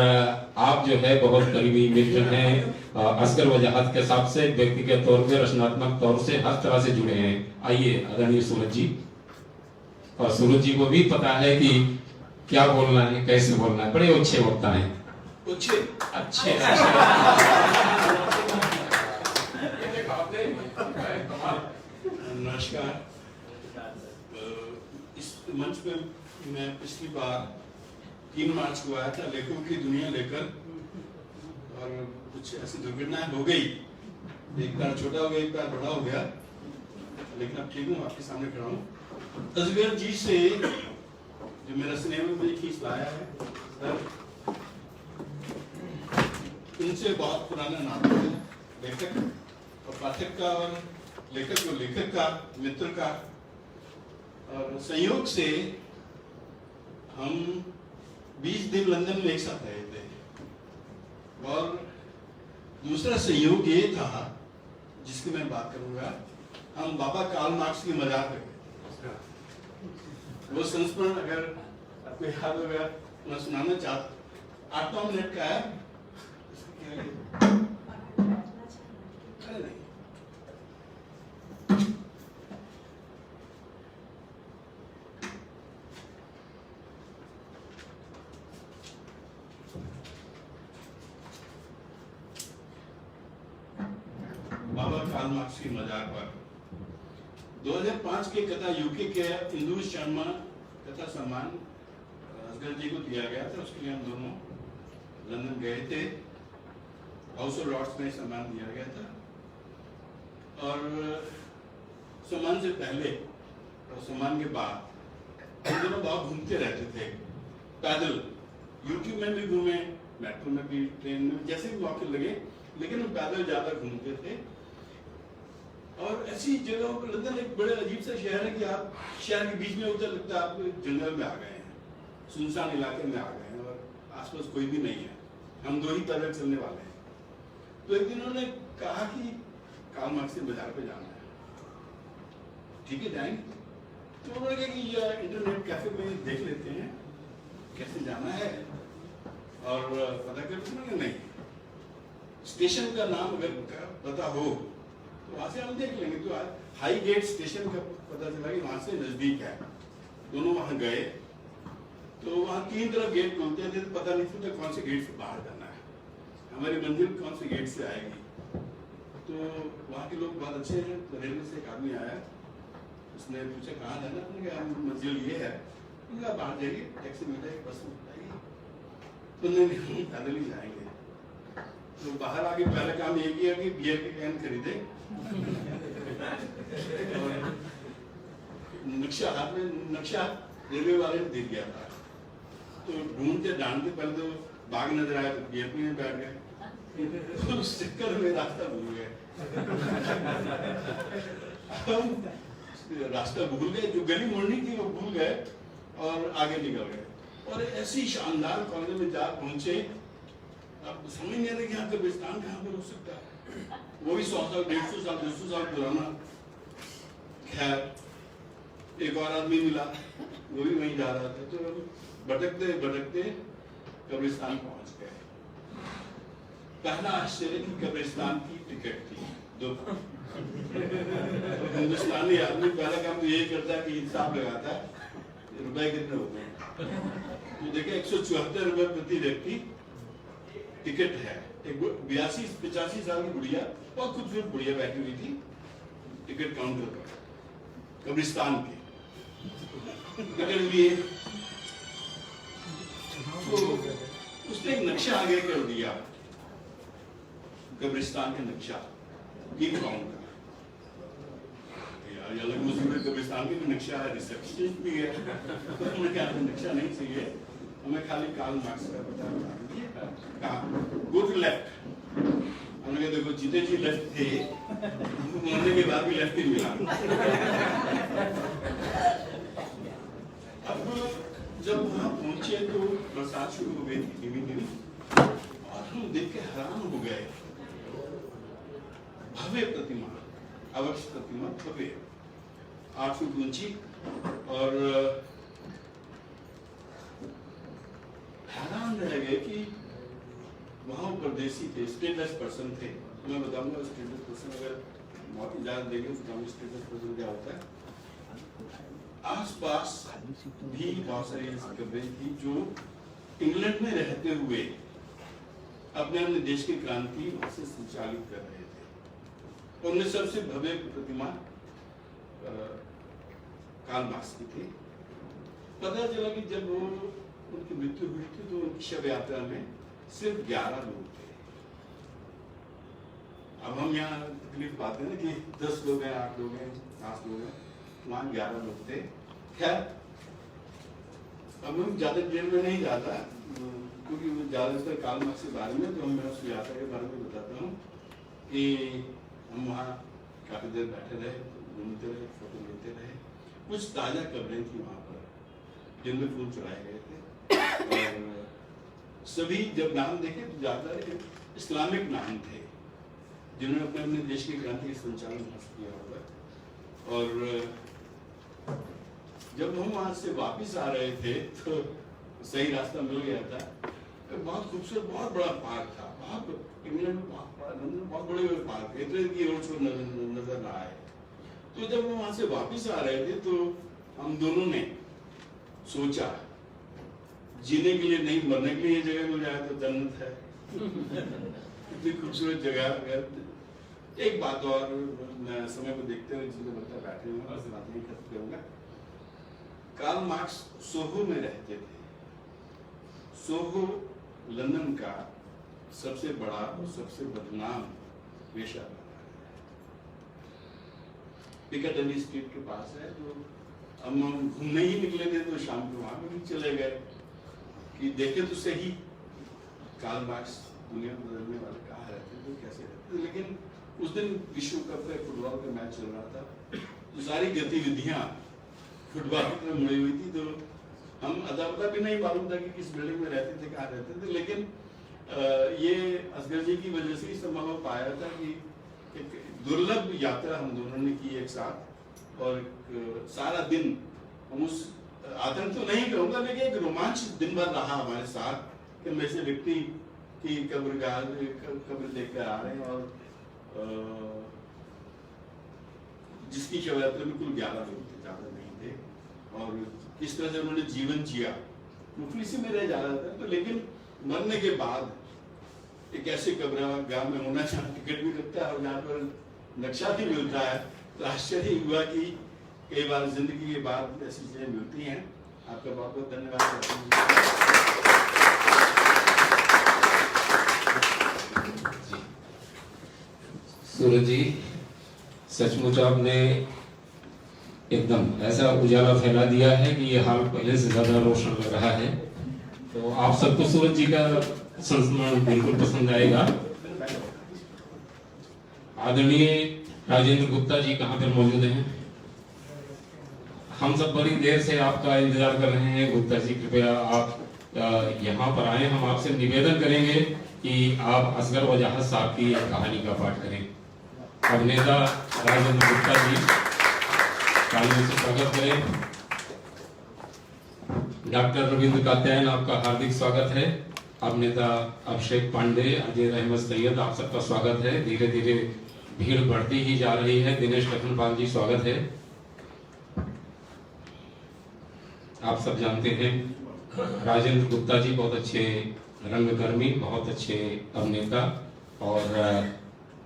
आप जो है बहुत करीबी मित्र हैं असगर वजाहत के हिसाब से, व्यक्तिगत तौर पे, रचनात्मक तौर से हर तरह से जुड़े हैं। आइए आदरणीय सूरज जी। और सूरज जी को भी पता है कि क्या बोलना है, कैसे बोलना है। बड़े अच्छे वक्ता हैं। अच्छे नमस्कार। इस मंच पे मैं पिछली बार 3 मार्च को आया था लेखकों की दुनिया लेकर, और कुछ ऐसी दुर्घटनाएं हो गई, एक पैर छोटा हो गया, एक पैर बड़ा हो गया, लेकिन अब ठीक हूँ, आपके सामने खड़ा हूँ। असगर जी से जो मेरा स्नेह में मुझे खींच लाया है सर, उनसे बहुत पुराना नाता है, लेखक और पाठक का, और लेखक और लेखक का, मित्र का। और संयोग से हम 20 दिन लंदन में एक साथ रहे थे। और दूसरा संयोग ये था जिसकी मैं बात करूंगा, हम बाबा कार्ल मार्क्स की मजाक में, वो संस्मरण अगर आपको याद होगा मैं सुनाना चाहता। 8-9 मिनट का है। अरे नहीं, कार्ल मार्क्स की मजार पर 2005 के कथा यूके के इंदु शर्मा कथा सम्मान असगर जी को दिया गया था। उसके लिए हम दोनों लंदन गए थे। हाउस ऑफ लॉर्ड्स में सम्मान दिया गया था और सम्मान से पहले और सम्मान के बाद हम दोनों बहुत घूमते रहते थे, पैदल। यूट्यूब में भी घूमे, मेट्रो में भी, ट्रेन में, जैसे भी मौके लगे, लेकिन हम पैदल ज्यादा घूमते थे। और ऐसी जगहों पर लंदन एक बड़े अजीब सा शहर है कि आप शहर के बीच में उतर लगता है आप जंगल में आ गए हैं, सुनसान इलाके में आ गए हैं और आसपास कोई भी नहीं है, हम दो ही पैदल चलने वाले हैं। तो एक दिन उन्होंने कहा कि कार्ल मार्क्स के बाजार पे जाना है, ठीक है जाएंगे। तो उन्होंने कहा कि इंटरनेट कैफे में देख लेते हैं कैसे जाना है और पता करते नहीं, स्टेशन का नाम अगर पता हो तो वहां से हम देख लेंगे। तो हाई गेट स्टेशन का पता चला कि वहां से नजदीक है। दोनों वहां गए तो वहां 3 तरफ गेट खुलते थे, तो पता नहीं था कौन से गेट से बाहर जाना है, हमारी मंजिल कौन से गेट से आएगी। तो वहां के लोग बहुत अच्छे हैं। तो रेलवे से एक आदमी आया, उसने पूछा कहाँ जाना, उन्होंने कहा मंजिल ये है, उनका बाहर जाइए, टैक्सी मिल जाएगी, बस में जाइए। तो नहीं, पैदल ही जाएंगे। तो बाहर आके पहला काम ये किया कि बियर के कैन खरीदे और नक्शा हाथ में, नक्शा रेलवे वाले ने दे दिया था। तो ढूंढते ढांढते पहले तो बाग नजर आया तो बियर में बैठ गए, तो उस चक्कर में रास्ता भूल गए। रास्ता भूल गए, जो गली मोड़नी थी वो भूल गए और आगे निकल गए। और ऐसी शानदार कॉलोनी में जा पहुंचे, अब समझ नहीं आ रहा कि यहाँ कब्रिस्तान कहाँ पर हो सकता है, वो भी 100 साल 150 साल 200 साल पुराना। खैर एक और आदमी मिला, वो भी वहीं जा रहा था। तो भटकते भटकते कब्रिस्तान पहुंच गए। पहला आश्चर्य कि कब्रिस्तान की टिकट थी 2। हिंदुस्तानी आदमी पहला काम तो यही करता है कि हिसाब लगाता है रुपए कितने हो गए। तो देखे 174 रुपए प्रति व्यक्ति टिकट है। एक 82-85 साल की बुढ़िया, बहुत खूबसूरत बुढ़िया बैठी हुई थी टिकट काउंटर पर, कब्रिस्तान की टिकट लिए। तो उसने एक नक्शा आगे कर दिया, कब्रिस्तान का नक्शा, ये काउंट का। यार ये अलग मुस्लिम कब्रिस्तान की भी नक्शा है, रिसेप्शनिस्ट भी है। तो हमने कहा नक्शा नहीं चाहिए, हमें खाली कार्ल मार्क्स का पता है। Go to left. हमने कहा देखो जीते जी लेफ्ट थे, मरने के बाद भी लेफ्ट ही मिला। अब जब वहां पहुंचे तो बरसात शुरू हो गई थी धीमी धीमी, और हम देख के हैरान हो गए। भव्य प्रतिमा, अवश्य प्रतिमा, भव्य 8 फुट ऊंची, और हैरान रह गए कि वहां परदेसी थे, स्टेटलेस पर्सन थे। मैं बताऊंगा स्टेटलेस पर्सन अगर मौत इजाजत देंगे तो स्टेटलेस पर्सन क्या होता है। आसपास भी बहुत सारी ऐसी कब्रें थी जो इंग्लैंड में रहते हुए अपने अपने देश की क्रांति वहां से संचालित कर रहे थे। उनमें सबसे भव्य प्रतिमा कार्ल मार्क्स की थी। पता चला कि जब वो उनकी मृत्यु हुई थी तो उनकी शव यात्रा में सिर्फ 11 लोग थे। अब हम यहाँ तकलीफ पाते हैं ना कि 10 लोग हैं, 8 लोग हैं, 5 लोग हैं, वहां 11 लोग थे। खैर अब हम ज्यादा डिटेल में नहीं जाता क्योंकि ज्यादातर कार्ल मार्क्स के बारे में, तो मैं उस यात्रा के बारे में बताता हूँ कि हम वहाँ काफी देर बैठे रहे, घूमते रहे, फोटो लेते रहे। कुछ ताजा कब्रें थी वहां पर जिनमें फूल चढ़ाए गए थे, और सभी जब नाम देखे तो ज्यादातर इस्लामिक नाम थे जिन्होंने अपने अपने देश की क्रांति के संचालन किया होगा। और जब हम वहां से वापस आ रहे थे तो सही रास्ता मिल गया था। बहुत खूबसूरत, बहुत बड़ा पार्क था, बहुत इंग्लैंड में बहुत बड़े बड़े पार्क थे, इतने की रोड शो नजर ना आए। तो जब हम वहां से वापस आ रहे थे तो हम दोनों ने सोचा जीने के लिए नहीं, मरने के लिए ये जगह मिल जाए तो जन्नत है। इतनी खूबसूरत जगह। एक बात और, मैं समय को देखते हुए जिन्हें लगता है बैठे हुए बस बात नहीं खत्म करूंगा। कार्ल मार्क्स सोहो में रहते थे। सोहो लंदन का सबसे बड़ा और सबसे बदनाम वेश्या है, पिकाडेली स्ट्रीट के पास है। जो हम घूमने ही निकले थे तो शाम को वहां भी चले गए कि देखे तो सही कार्ल मार्क्स दुनिया को बदलने वाले कहाँ रहते थे, कैसे रहते थे। लेकिन उस दिन विश्व कप का फुटबॉल का मैच चल रहा था, तो सारी गतिविधियां फुटबॉल में मुड़ी हुई थी। तो हम अदा भी नहीं मालूम था कि किस बिल्डिंग में रहते थे, कहाँ रहते थे। लेकिन ये असगर जी की वजह से ही संभव हो पाया था कि एक दुर्लभ यात्रा हम दोनों ने की एक साथ, और सारा दिन हम उस आतंक तो नहीं कहूँगा लेकिन एक रोमांच दिन भर रहा हमारे साथ कि हम ऐसे व्यक्ति की कब्र देख कर आ रहे हैं, और जिसकी शव यात्रा में कुल 11 लोग थे, ज्यादा नहीं थे, और किस तरह से उन्होंने जीवन जिया मुखलिसी में रह जा रहा था। तो लेकिन मरने के बाद एक ऐसे कब्रगाह में होना जहाँ टिकट भी लगता है और जहाँ पर नक्शा भी मिलता है, तो आश्चर्य हुआ कि कई बार जिंदगी के बाद ऐसी चीजें मिलती हैं। आपका बहुत बहुत धन्यवाद। सूरज जी, सचमुच आपने एकदम ऐसा उजाला फैला दिया है कि ये हाल पहले से ज्यादा रोशन लग रहा है। तो आप सबको सूरज जी का संस्मरण बिल्कुल पसंद आएगा। आदरणीय राजेंद्र गुप्ता जी कहाँ पर मौजूद हैं? हम सब बड़ी देर से आपका इंतजार कर रहे हैं। गुप्ता जी कृपया आप यहाँ पर आए। हम आपसे निवेदन करेंगे कि आप असगर वजाहत साहब की एक कहानी का पाठ करें। अभिनेता राजेंद्र गुप्ता जी तालियों से स्वागत करें। डॉक्टर रविंद्र कात्यायन, आपका हार्दिक स्वागत है। अभिनेता अभिषेक पांडे, अजय अहमद सैयद, आप सबका स्वागत है। धीरे धीरे भीड़ बढ़ती ही जा रही है। दिनेश लखनपाल जी, स्वागत है। आप सब जानते हैं राजेंद्र गुप्ता जी बहुत अच्छे रंगकर्मी, बहुत अच्छे अभिनेता, और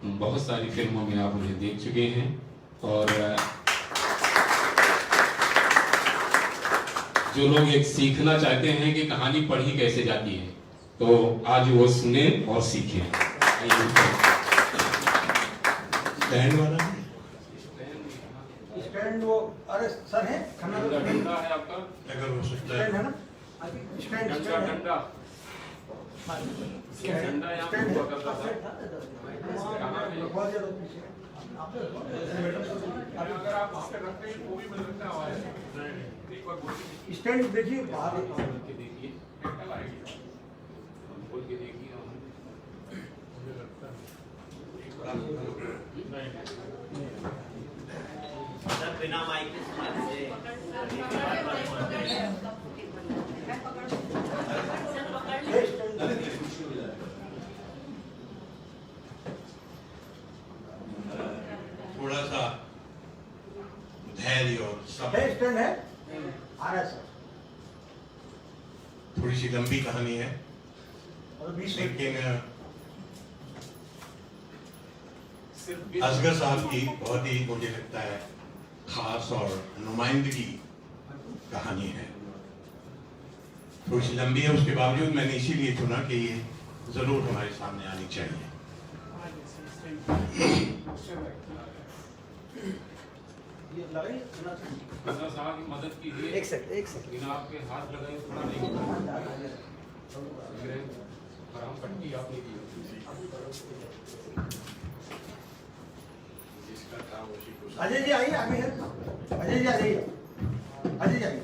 बहुत सारी फिल्मों में आप उन्हें देख चुके हैं। और जो लोग एक सीखना चाहते हैं कि कहानी पढ़ी कैसे जाती है, तो आज वो सुने और सीखें। स्टैंड वाला स्टैंड वो, अरे सर है डंडा है आपका, अगर हो सकता है है ना, स्टैंड डंडा झंडा यहाँ पे हुआ करता था। अगर आप वहाँ पे रखते हैं वो भी मिल सकता है। एक बार स्टैंड देखिए बाहर खोल के देखिए, खोल के देखिए। बिना माइक के थोड़ा सा धैर्य और सब। स्टैंड है आ रहा है सर। थोड़ी सी लंबी कहानी है, और 20 लेकिन असगर साहब की बहुत ही, मुझे लगता है, खास और नुमाइंदगी कहानी है। थोड़ी सी लंबी है, उसके बावजूद मैंने इसीलिए चुना कि ये जरूर हमारे सामने आनी चाहिए। साहब की मदद कीजिए। एक सेकंड बिना आपके हाथ लगाए थोड़ा नहीं आराम पट्टी आपने की। अजय जी आइए, आगे है अजय जी, आ जाइए अजय जी, आइए।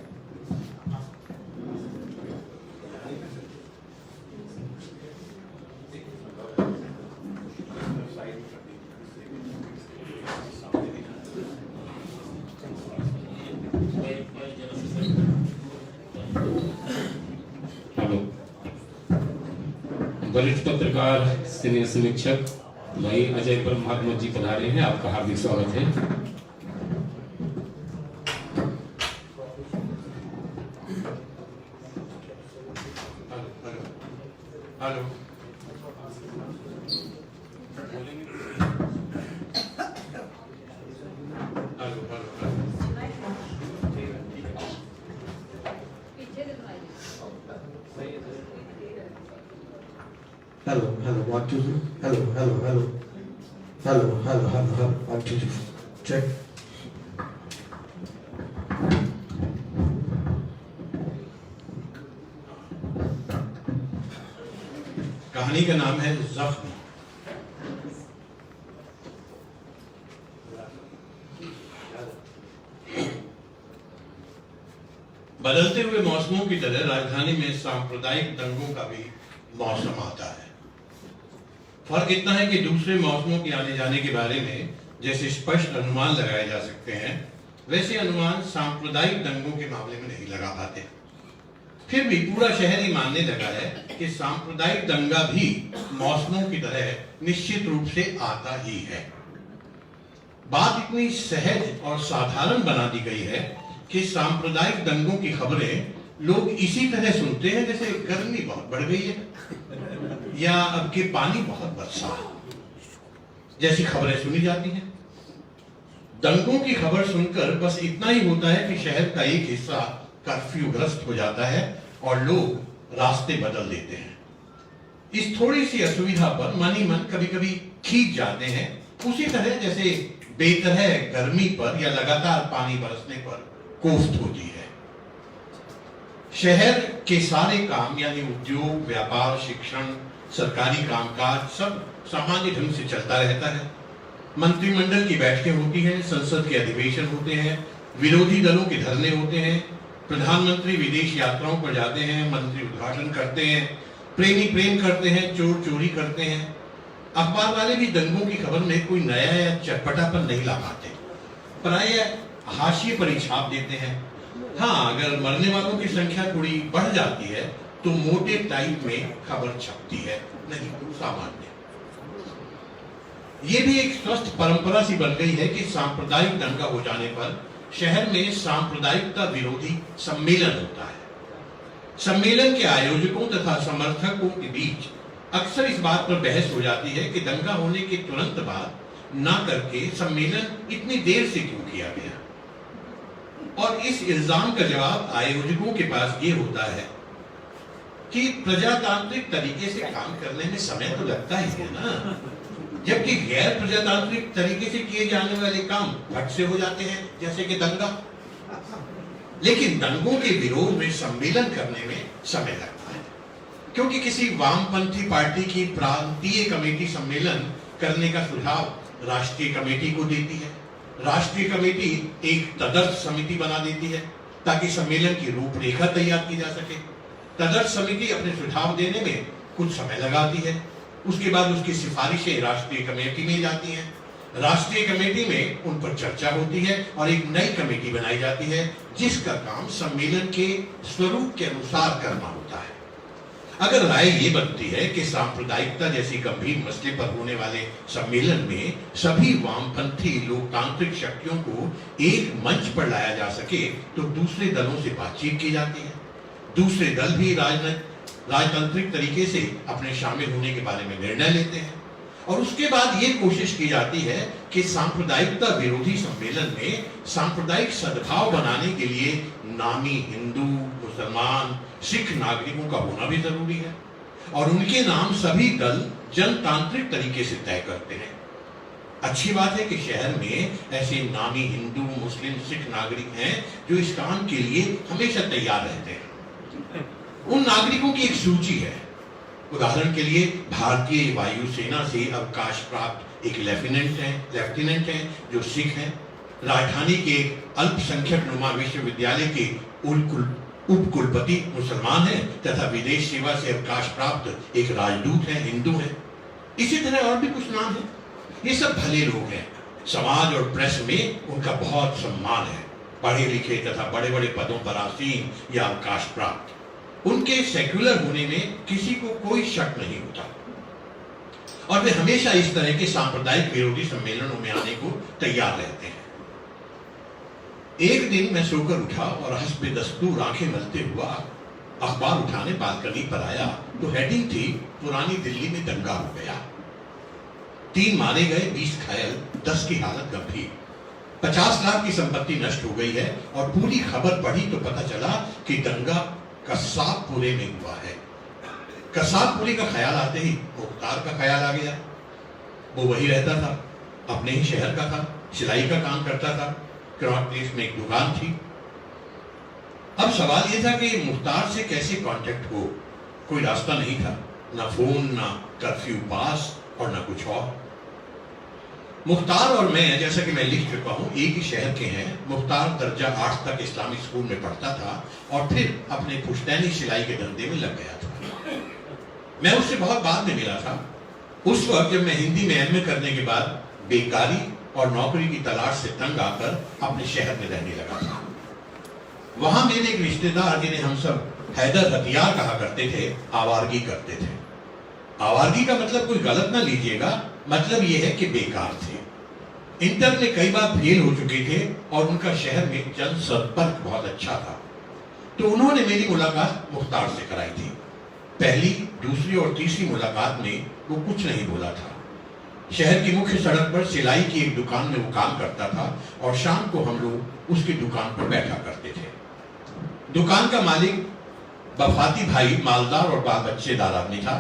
हेलो, वरिष्ठ पत्रकार, सीनियर समीक्षक भाई अजय ब्रह्मात्मा जी पधारे हैं। आपका हार्दिक स्वागत है। Hello, Hello, 1 2 3. Hello. 1 2 3. Check. कहानी का नाम है जख्म। बदलते हुए मौसमों की तरह राजधानी में सांप्रदायिक दंगों का भी मौसम आता है। फर्क इतना है कि दूसरे मौसमों के आने जाने के बारे में जैसे स्पष्ट अनुमान लगाए जा सकते हैं, वैसे अनुमान सांप्रदायिक दंगों के मामले में नहीं लगा पाते। फिर भी पूरा शहर ही मानने लगा है कि सांप्रदायिक दंगा भी मौसमों की तरह निश्चित रूप से आता ही है। बात इतनी सहज और साधारण बना दी गई है कि सांप्रदायिक दंगों की खबरें लोग इसी तरह सुनते हैं जैसे गर्मी बहुत बढ़ गई है या अब के पानी बहुत बरसा जैसी खबरें सुनी जाती हैं। दंगों की खबर सुनकर बस इतना ही होता है कि शहर का एक हिस्सा कर्फ्यूग्रस्त हो जाता है और लोग रास्ते बदल देते हैं। इस थोड़ी सी असुविधा पर मन ही मन कभी कभी खींच जाते हैं, उसी तरह जैसे बेतरह गर्मी पर या लगातार पानी बरसने पर कोफ्त होती है। शहर के सारे काम यानी उद्योग, व्यापार, शिक्षण, सरकारी कामकाज सब सामान्य ढंग से चलता रहता है। मंत्रिमंडल की बैठकें होती हैं, संसद के अधिवेशन होते हैं, विरोधी दलों के धरने होते हैं, प्रधानमंत्री विदेश यात्राओं पर जाते हैं, मंत्री उद्घाटन करते हैं, प्रेमी प्रेम करते हैं, चोर चोरी करते हैं। अखबार वाले भी दंगों की खबर में कोई नया या चटपटापन नहीं ला पाते, प्रायः हाशिए पर ही छाप देते हैं। हाँ, अगर मरने वालों की संख्या थोड़ी बढ़ जाती है तो मोटे टाइप में खबर छपती है, नहीं सामान्य। ये भी एक स्वस्थ परंपरा सी बन गई है कि सांप्रदायिक दंगा हो जाने पर शहर में सांप्रदायिकता विरोधी सम्मेलन होता है। सम्मेलन के आयोजकों तथा समर्थकों के बीच अक्सर इस बात पर बहस हो जाती है कि दंगा होने के तुरंत बाद ना करके सम्मेलन इतनी देर से क्यों किया गया। और इस इल्जाम का जवाब आयोजकों के पास ये होता है कि प्रजातांत्रिक तरीके से काम करने में समय तो लगता ही है ना, जबकि गैर प्रजातांत्रिक तरीके से किए जाने वाले काम फट से हो जाते हैं, जैसे कि दंगा। लेकिन दंगों के विरोध में सम्मेलन करने में समय लगता है, क्योंकि किसी वामपंथी पार्टी की प्रांतीय कमेटी सम्मेलन करने का सुझाव राष्ट्रीय कमेटी को देती है। राष्ट्रीय कमेटी एक तदर्थ समिति बना देती है ताकि सम्मेलन की रूपरेखा तैयार की जा सके। तदर्थ समिति अपने सुझाव देने में कुछ समय लगाती है, उसके बाद उसकी सिफारिशें राष्ट्रीय कमेटी में जाती हैं। राष्ट्रीय कमेटी में उन पर चर्चा होती है और एक नई कमेटी बनाई जाती है जिसका काम सम्मेलन के स्वरूप के अनुसार करना होता है। अगर राय ये बनती है कि सांप्रदायिकता जैसी गंभीर मसले पर होने वाले सम्मेलन में सभी वामपंथी लोकतांत्रिक शक्तियों को एक मंच पर लाया जा सके तो दूसरे दलों से बातचीत की जाती है। दूसरे दल भी राजतांत्रिक तरीके से अपने शामिल होने के बारे में निर्णय लेते हैं और उसके बाद ये कोशिश की जाती है कि सांप्रदायिकता विरोधी सम्मेलन में सांप्रदायिक सद्भाव बनाने के लिए नामी हिंदू, मुसलमान, सिख नागरिकों का होना भी जरूरी है और उनके नाम सभी दल जनतांत्रिक तरीके से तय करते हैं। अच्छी बात है कि शहर में ऐसे नामी हिंदू, मुस्लिम, सिख नागरिक हैं जो इस काम के लिए हमेशा तैयार रहते हैं। उन नागरिकों की एक सूची है। उदाहरण के लिए भारतीय वायुसेना से अवकाश प्राप्त एक लेफ्टिनेंट हैं जो सिख हैं। राजधानी के अल्पसंख्यक नुमा विश्वविद्यालय के उप कुलपति मुसलमान हैं तथा विदेश सेवा से अवकाश प्राप्त एक राजदूत हैं, हिंदू हैं। इसी तरह और भी कुछ नाम हैं। ये सब भले लोग हैं। समाज और प्रेस में उनका बहुत सम्मान है। पढ़े लिखे तथा बड़े बड़े पदों पर आसीन या अवकाश प्राप्त, उनके सेक्युलर होने में किसी को कोई शक नहीं होता और वे हमेशा इस तरह के सांप्रदायिक विरोधी सम्मेलनों में आने को तैयार रहते हैं। एक दिन मैं सोकर उठा और हस्बे दस्तूर आंखें मलते हुआ अखबार उठाने बालकनी पर आया तो हेडिंग थी, पुरानी दिल्ली में दंगा हो गया, 3 मारे गए, 20 घायल, 10 की हालत गंभीर, 50 लाख की संपत्ति नष्ट हो गई है। और पूरी खबर पढ़ी तो पता चला कि दंगा का 7 पूरे में हुआ है। कसाबपुरी का ख्याल आते ही मुख्तार का ख्याल आ गया। वो वही रहता था, अपने ही शहर का था, सिलाई का काम करता था, क्रॉस प्लेस में एक दुकान थी। अब सवाल ये था कि मुख्तार से कैसे कांटेक्ट हो। कोई रास्ता नहीं था, ना फोन, ना कर्फ्यू पास और ना कुछ और। मुख्तार और मैं, जैसा कि मैं लिख चुका हूं, एक ही शहर के हैं। मुख्तार दर्जा 8 तक इस्लामिक स्कूल में पढ़ता था और फिर अपने पुश्तैनी सिलाई के धंधे में लग गया था। मैं उससे बहुत बाद में मिला था, उस वक्त जब मैं हिंदी में एमए करने के बाद बेकारी और नौकरी की तलाश से तंग आकर अपने शहर में रहने लगा था। वहां मेरे एक रिश्तेदार, जिन्हें हम सब हैदर हथियार कहा करते थे, आवारगी करते थे। आवारगी का मतलब कोई गलत ना लीजिएगा, मतलब यह है कि बेकार थे। इंटर में कई बार फेल हो चुके थे और उनका शहर में जन संपर्क बहुत अच्छा था। तो उन्होंने मेरी मुलाकात मुख्तार से कराई थी। पहली, दूसरी और तीसरी मुलाकात में वो कुछ नहीं बोला था। शहर की मुख्य सड़क पर सिलाई की एक दुकान में वो काम करता था और शाम को हम लोग उसकी दुकान पर बैठा करते थे। दुकान का मालिक वफाती भाई, मालदार और बाल बच्चेदार आदमी था।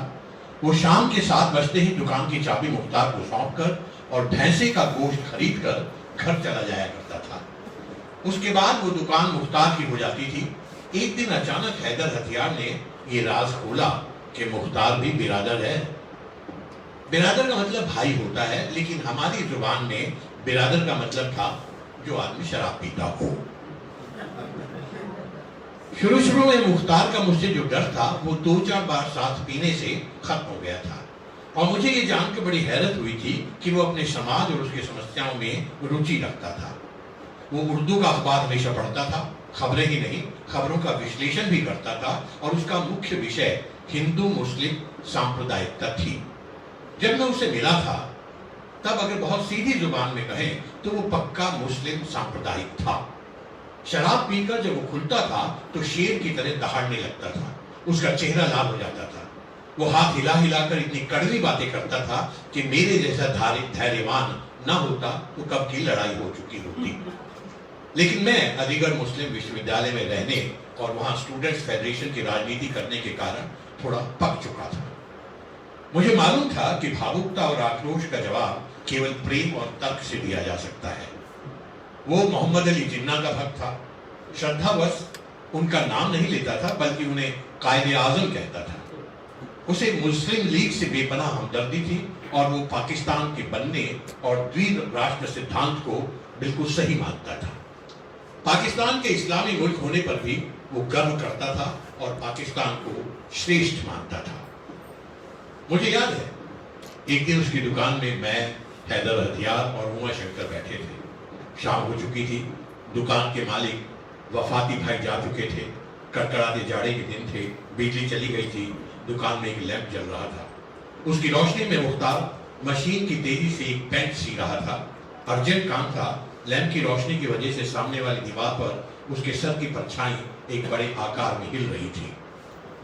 वो शाम के 7 बजते ही दुकान की चाबी मुख्तार को सौंप कर और भैंसे का गोश्त खरीद कर घर चला जाया करता था। उसके बाद वो दुकान मुख्तार की हो जाती थी। एक दिन अचानक हैदर हथियार ने ये राज खोला कि मुख्तार भी बिरादर है। बिरादर का मतलब भाई होता है, लेकिन हमारी जुबान में बिरादर का मतलब था जो आदमी शराब पीता हो। शुरू में मुख्तार का मुझसे जो डर था वो 2-4 बार साथ पीने से खत्म हो गया था। और मुझे ये जानकर बड़ी हैरत हुई थी कि वो अपने समाज और उसकी समस्याओं में रुचि रखता था। वो उर्दू का अखबार हमेशा पढ़ता था, खबरें ही नहीं, खबरों का विश्लेषण भी करता था और उसका मुख्य विषय हिंदू मुस्लिम सांप्रदायिकता थी। जब मैं उसे मिला था तब अगर बहुत सीधी जुबान में कहें तो वो पक्का मुस्लिम सांप्रदायिक था। शराब पीकर जब वो खुलता था तो शेर की तरह दहाड़ने लगता था, उसका चेहरा लाल हो जाता था। वो हाथ हिला हिलाकर इतनी कड़वी बातें करता था कि मेरे जैसा धैर्यवान न होता तो कब की लड़ाई हो चुकी होती। लेकिन मैं अलीगढ़ मुस्लिम विश्वविद्यालय में रहने और वहां स्टूडेंट्स फेडरेशन की राजनीति करने के कारण थोड़ा पक चुका था। मुझे मालूम था कि भावुकता और आक्रोश का जवाब केवल प्रेम और तर्क से दिया जा सकता है। वो मोहम्मद अली जिन्ना का भक्त था। श्रद्धावश उनका नाम नहीं लेता था, बल्कि उन्हें कायदे आजम कहता था। उसे मुस्लिम लीग से बेपनाह हमदर्दी थी और वो पाकिस्तान के बनने और द्विराष्ट्र सिद्धांत को बिल्कुल सही मानता था। पाकिस्तान के इस्लामी मुल्क होने पर भी वो गर्व करता था और पाकिस्तान को श्रेष्ठ मानता था। मुझे याद है एक दिन उसकी दुकान में मैं, हैदर हथियार और उमा शंकर बैठे थे। शाम हो चुकी थी। दुकान के मालिक वफाती भाई जा चुके थे। कड़कड़ाते जाड़े के दिन थे, बिजली चली गई थी। दुकान में एक लैंप जल रहा था। उसकी रोशनी में मुख्तार मशीन की तेजी से एक पैंट सी रहा था। अर्जेंट काम था। लैंप की रोशनी की वजह से सामने वाली दीवार पर उसके सर की परछाई एक बड़े आकार में हिल रही थी।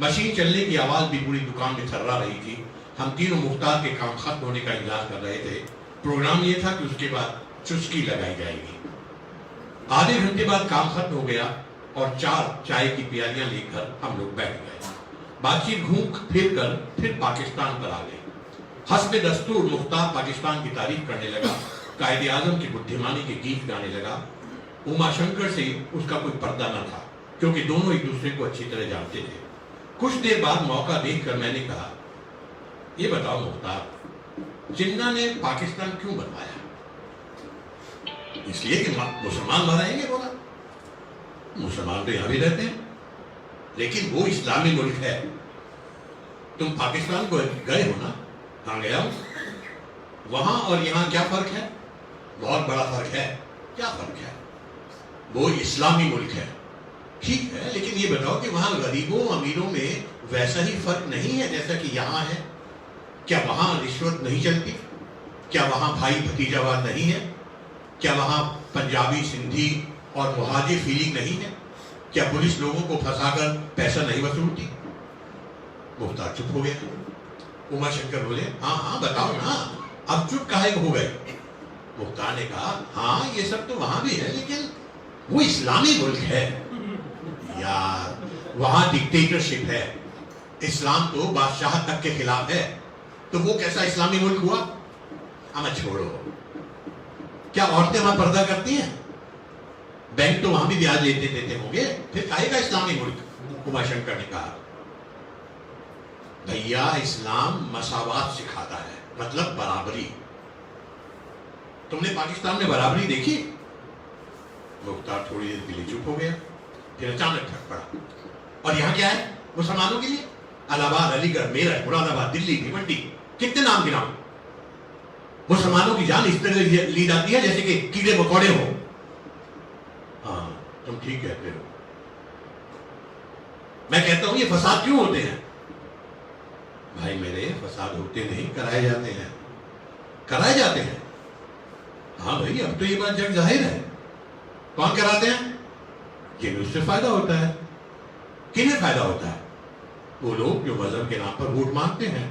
मशीन चलने की आवाज भी पूरी दुकान में थर्रा रही थी। हम तीनों मुख्तार के काम खत्म होने का इंतजार कर रहे थे। प्रोग्राम ये था कि उसके बाद चुस्की लगाई जाएगी। आधे घंटे बाद काम खत्म हो गया और 4 चाय की प्यालियां लेकर हम लोग बैठ गए। बातचीत घूम फिर कर फिर पाकिस्तान पर आ गई। हस्बे दस्तूर मुख्तार पाकिस्तान की तारीफ करने लगा, कायदे आजम की बुद्धिमानी के गीत गाने लगा। उमा शंकर से उसका कोई पर्दा न था, क्योंकि दोनों एक दूसरे को अच्छी तरह जानते थे। कुछ देर बाद मौका देखकर मैंने कहा, ये बताओ मुख्तार, जिन्ना ने पाकिस्तान क्यों बनवाया? इसलिए कि मुसलमान बनाएंगे। बोला, मुसलमान तो यहां भी रहते हैं, लेकिन वो इस्लामी मुल्क है। तुम पाकिस्तान को गए हो ना? हाँ गया हूं। वहां और यहां क्या फर्क है? बहुत बड़ा फर्क है। क्या फर्क है? वो इस्लामी मुल्क है, ठीक है, लेकिन ये बताओ कि वहां गरीबों अमीरों में वैसा ही फर्क नहीं है जैसा कि यहां है? क्या वहां रिश्वत नहीं चलती? क्या वहां भाई भतीजावाद नहीं है? क्या वहां पंजाबी, सिंधी और मुहाजिर फीलिंग नहीं है? क्या पुलिस लोगों को फंसाकर पैसा नहीं वसूलती? मुख्तार चुप हो गया। उमा शंकर बोले, हाँ हाँ बताओ ना, अब चुप काहे हो गए? मुख्तार ने कहा, हाँ ये सब तो वहां भी है, लेकिन वो इस्लामी मुल्क है यार, वहां डिक्टेटरशिप है। इस्लाम तो बादशाह तक के खिलाफ है, तो वो कैसा इस्लामी मुल्क हुआ? हमें छोड़ो। क्या औरतें वहां पर्दा करती हैं? बैंक तो वहां भी ब्याज देते होंगे, फिर काहेगा इस्लामी मुल्क? उमाशंकर ने कहा भैया इस्लाम मसावात सिखाता है, मतलब बराबरी। तुमने पाकिस्तान में बराबरी देखी? मुख्तार थोड़ी देर के लिए चुप हो गया, फिर अचानक ठग पड़ा। और यहाँ क्या है मुसलमानों के लिए? इलाहाबाद, अलीगढ़, मेरठ, मुरादाबाद, दिल्ली, भिवंडी, कितने नाम गिनाऊं? मुसलमानों की जान इस तरह ली जाती है जैसे कि कीड़े मकोड़े हो। हाँ, तुम ठीक कहते हो। मैं कहता हूं ये फसाद क्यों होते हैं? भाई मेरे, फसाद होते नहीं, कराए जाते हैं। कराए जाते हैं? हाँ भाई, अब तो ये बात जग जाहिर है। कौन कराते हैं? जिन्हें उससे फायदा होता है। किन्हें फायदा होता है? वो लोग जो मजहब के नाम पर वोट मांगते हैं,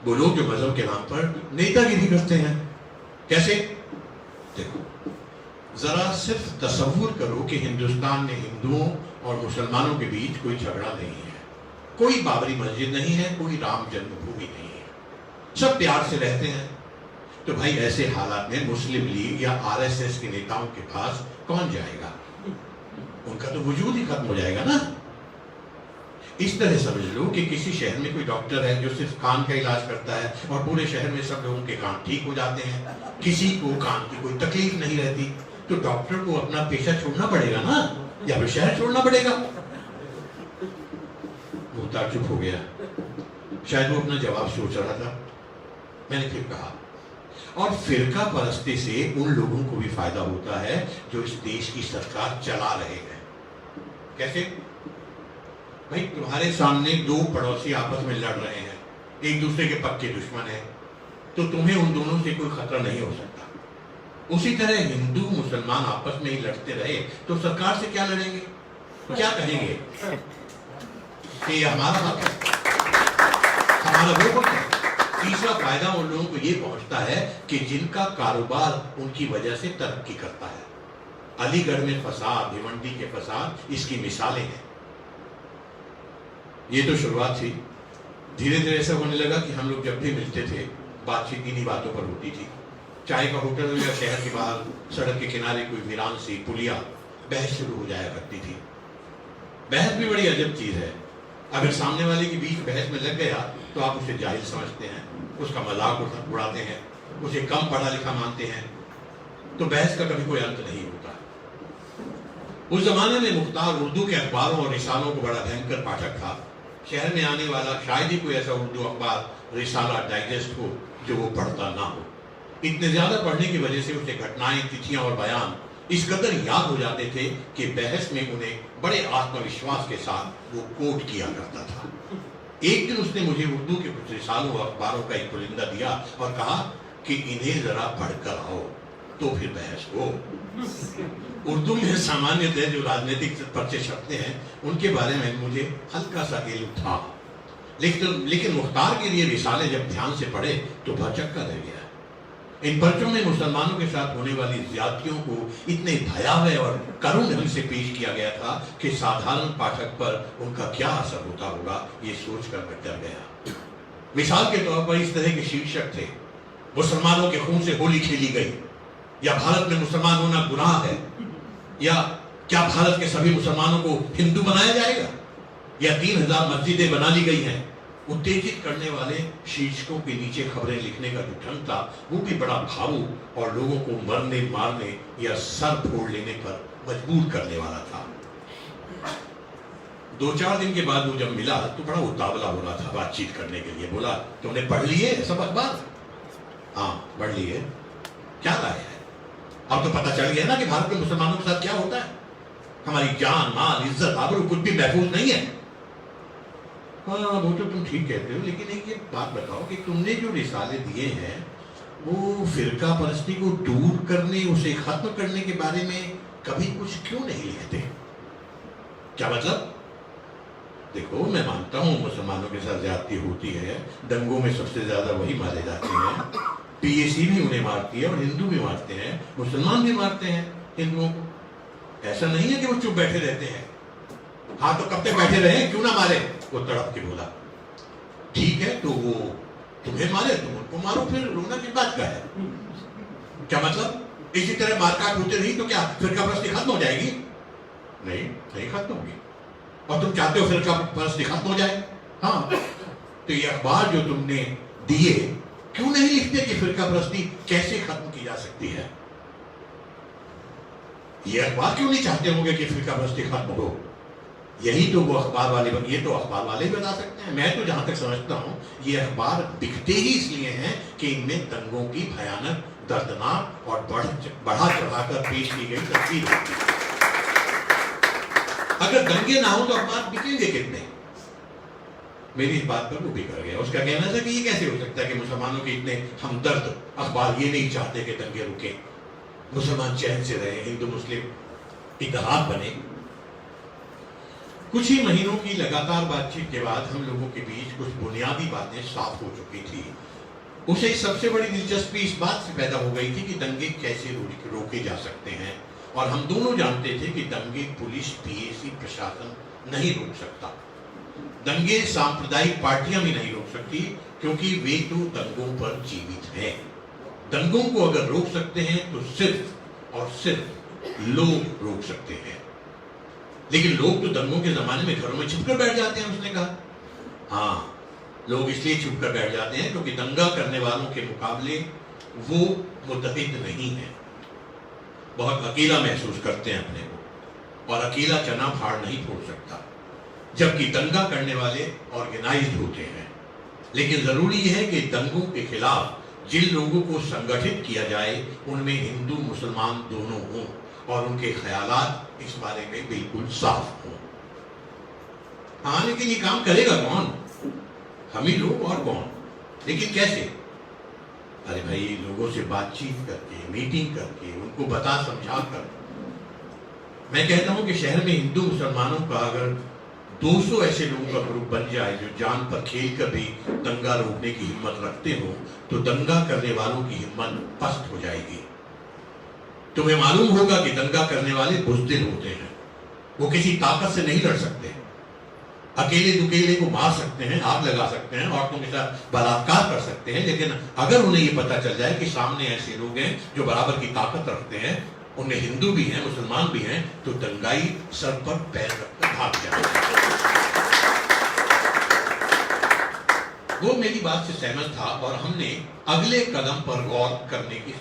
वो लोग जो मजहब के नाम पर नेतागिरी करते हैं। कैसे? देखो जरा सिर्फ तसव्वुर करो कि हिंदुस्तान में हिंदुओं और मुसलमानों के बीच कोई झगड़ा नहीं है, कोई बाबरी मस्जिद नहीं है, कोई राम जन्मभूमि नहीं है, सब प्यार से रहते हैं। तो भाई ऐसे हालात में मुस्लिम लीग या आरएसएस के नेताओं के पास कौन जाएगा? उनका तो वजूद ही खत्म हो जाएगा ना। इस तरह समझ लो कि किसी शहर में कोई डॉक्टर है जो सिर्फ कान का इलाज करता है और पूरे शहर में सब लोगों के कान ठीक हो जाते हैं, किसी को कान की कोई तकलीफ नहीं रहती, तो डॉक्टर को अपना पेशा छोड़ना पड़ेगा ना, या फिर शहर छोड़ना पड़ेगा। मुख्तार चुप हो गया, शायद वो अपना जवाब सोच रहा था। मैंने फिर कहा, और फिरका परस्ती से उन लोगों को भी फायदा होता है जो इस देश की सरकार चला रहे हैं। कैसे? भाई तुम्हारे सामने दो पड़ोसी आपस में लड़ रहे हैं, एक दूसरे के पक्के दुश्मन हैं, तो तुम्हें उन दोनों से कोई खतरा नहीं हो सकता। उसी तरह हिंदू मुसलमान आपस में ही लड़ते रहे तो सरकार से क्या लड़ेंगे? तो क्या कहेंगे कि ये हमारा हक है, हमारा वो हक है। तीसरा फायदा उन लोगों को ये पहुंचता है कि जिनका कारोबार उनकी वजह से तरक्की करता है। अलीगढ़ में फसाद, भिवंडी के फसाद इसकी मिसालें हैं। ये तो शुरुआत थी, धीरे धीरे ऐसा होने लगा कि हम लोग जब भी मिलते थे बातचीत इन्हीं बातों पर होती थी। चाय का होटल हो या शहर के बाहर सड़क के किनारे कोई वीरान सी पुलिया, बहस शुरू हो जाया करती थी। बहस भी बड़ी अजब चीज है। अगर सामने वाले के बीच बहस में लग गया तो आप उसे जाहिल समझते हैं, उसका मजाक उड़ाते हैं, उसे कम पढ़ा लिखा मानते हैं, तो बहस का कभी कोई अंत नहीं होता। उस जमाने में मुख्तार उर्दू के अखबारों और रिसालों को बड़ा भयंकर पाठक था। शहर में आने वाला शायद ही कोई ऐसा उर्दू अखबार, रिसाला, डाइजेस्ट हो जो वो पढ़ता ना हो। इतने ज्यादा पढ़ने की वजह से उसे घटनाएं, तिथियां और बयान इस कदर याद हो जाते थे कि बहस में उन्हें बड़े आत्मविश्वास के साथ वो कोट किया करता था। एक दिन उसने मुझे उर्दू के कुछ रिसालों और अखबारों का एक पुलिंदा दिया और कहा कि इन्हें जरा पढ़कर आओ, तो फिर बहस हो। उर्दू में सामान्यतः जो राजनीतिक पर्चे छपते हैं उनके बारे में मुझे हल्का सा इल्म था, लेकिन मुख्तार के लिए रिसाले जब ध्यान से पढ़े तो भौचक्का रह गया। इन पर्चों में मुसलमानों के साथ होने वाली ज्यादतियों को इतने भयावह और करुण ढंग से पेश किया गया था कि साधारण पाठक पर उनका क्या असर होता होगा ये सोचकर मैं डर गया। मिसाल के तौर पर इस तरह के शीर्षक थे, मुसलमानों के खून से होली खेली गई, या भारत में मुसलमान होना गुनाह है, या क्या भारत के सभी मुसलमानों को हिंदू बनाया जाएगा, या 3000 मस्जिदें बना ली गई हैं। उत्तेजित करने वाले शीर्षकों के नीचे खबरें लिखने का जो ढंग था वो भी बड़ा भावुक और लोगों को मरने, मारने या सर फोड़ लेने पर मजबूर करने वाला था। 2-4 दिन के बाद वो जब मिला तो बड़ा उतावला हो रहा था बातचीत करने के लिए। बोला, तुमने पढ़ लिए सब अखबार? हाँ पढ़ लिए। क्या राय है? अब तो पता चल गया ना कि भारत में मुसलमानों के साथ क्या होता है। हमारी जान, माल, इज्जत, आबरू कुछ भी महफूज नहीं है। हाँ वो तो तुम ठीक कहते हो, लेकिन एक ये बात बताओ कि तुमने जो रिसाले दिए हैं वो फिरका परस्ती को दूर करने, उसे खत्म करने के बारे में कभी कुछ क्यों नहीं लिखते? क्या मतलब? देखो मैं मानता हूँ मुसलमानों के साथ ज्यादती होती है, दंगों में सबसे ज्यादा वही मारे जाते हैं, पीएसी भी उन्हें मारती है और हिंदू भी मारते हैं, मुसलमान भी मारते हैं हिंदुओं को। ऐसा नहीं है कि वो चुप बैठे रहते हैं। हाँ तो कब तक बैठे रहे, क्यों ना मारे? वो तड़प के बोला, ठीक है तो वो तुम्हें मारे, तुम उनको मारो, फिर रोना किस बात का है? क्या मतलब? इसी तरह मारकाट होते रही तो क्या फिरका परस्ती खत्म हो जाएगी? नहीं, नहीं खत्म होगी। और तुम चाहते हो फिरका परस्ती खत्म हो जाए? हाँ, तो ये अखबार जो तुमने दिए, क्यों नहीं लिखते कि फिरका परस्ती कैसे खत्म की जा सकती है? ये अखबार क्यों नहीं चाहते होंगे कि फिरका परस्ती खत्म हो? यही तो वो अखबार वाले, ये तो अखबार वाले भी बता सकते हैं। मैं तो जहां तक समझता हूं, ये अखबार बिकते ही इसलिए हैं कि इनमें दंगों की भयानक, दर्दनाक और बढ़ा चढ़ाकर पेश की गई तस्वीर होती है। अगर दंगे ना हो तो अखबार बिकेंगे कितने? मेरी इस बात पर वो बिगड़ गया। उसका कहना था कि ये कैसे हो सकता है कि मुसलमानों के इतने हमदर्द अखबार ये नहीं चाहते कि दंगे रुके, मुसलमान चैन से रहे, हिंदू मुस्लिम इत्तेहाद बने। कुछ ही महीनों की लगातार बातचीत के बाद हम लोगों के बीच कुछ बुनियादी बातें साफ हो चुकी थी। उसे सबसे बड़ी दिलचस्पी इस बात से पैदा हो गई थी कि दंगे कैसे रोके जा सकते हैं, और हम दोनों जानते थे कि दंगे पुलिस, पीएसी, प्रशासन नहीं रोक सकता। दंगे सांप्रदायिक पार्टियां भी नहीं रोक सकती, क्योंकि वे तो दंगों पर जीवित हैं। दंगों को अगर रोक सकते हैं तो सिर्फ और सिर्फ लोग रोक सकते हैं। लेकिन लोग तो दंगों के जमाने में घरों में छुपकर बैठ जाते हैं, उसने कहा। हाँ, लोग इसलिए छुपकर बैठ जाते हैं क्योंकि दंगा करने वालों के मुकाबले वो मुत्तहिद नहीं है, बहुत अकेला महसूस करते हैं अपने को, और अकेला चना फाड़ नहीं फोड़ सकता। जबकि दंगा करने वाले ऑर्गेनाइज्ड होते हैं। लेकिन जरूरी है कि दंगों के खिलाफ जिन लोगों को संगठित किया जाए उनमें हिंदू मुसलमान दोनों हों, और उनके ख्यालात इस बारे में बिल्कुल साफ हों। हाँ, लेकिन ये काम करेगा कौन? हम ही लोग, और कौन? लेकिन कैसे? अरे भाई, लोगों से बातचीत करके, मीटिंग करके, उनको बता समझा कर। मैं कहता हूं कि शहर में हिंदू मुसलमानों का अगर 200 ऐसे लोगों का ग्रुप बन जाए जो जान पर खेल कर भी दंगा रोकने की हिम्मत रखते हो, तो दंगा करने वालों की हिम्मत पस्त हो जाएगी। तुम्हें मालूम होगा कि दंगा करने वाले बुज़दिल होते हैं, वो किसी ताकत से नहीं लड़ सकते। अकेले दुकेले को मार सकते हैं, आग लगा सकते हैं, औरतों के साथ बलात्कार कर सकते हैं, लेकिन अगर उन्हें ये पता चल जाए कि सामने ऐसे लोग हैं जो बराबर की ताकत रखते हैं, उनमें हिंदू भी हैं, मुसलमान भी हैं, तो दंगाई सर पर पैर रखकर भाग जाए। वो मेरी बात से सहमत था, और हमने अगले कदम पर गौर करने की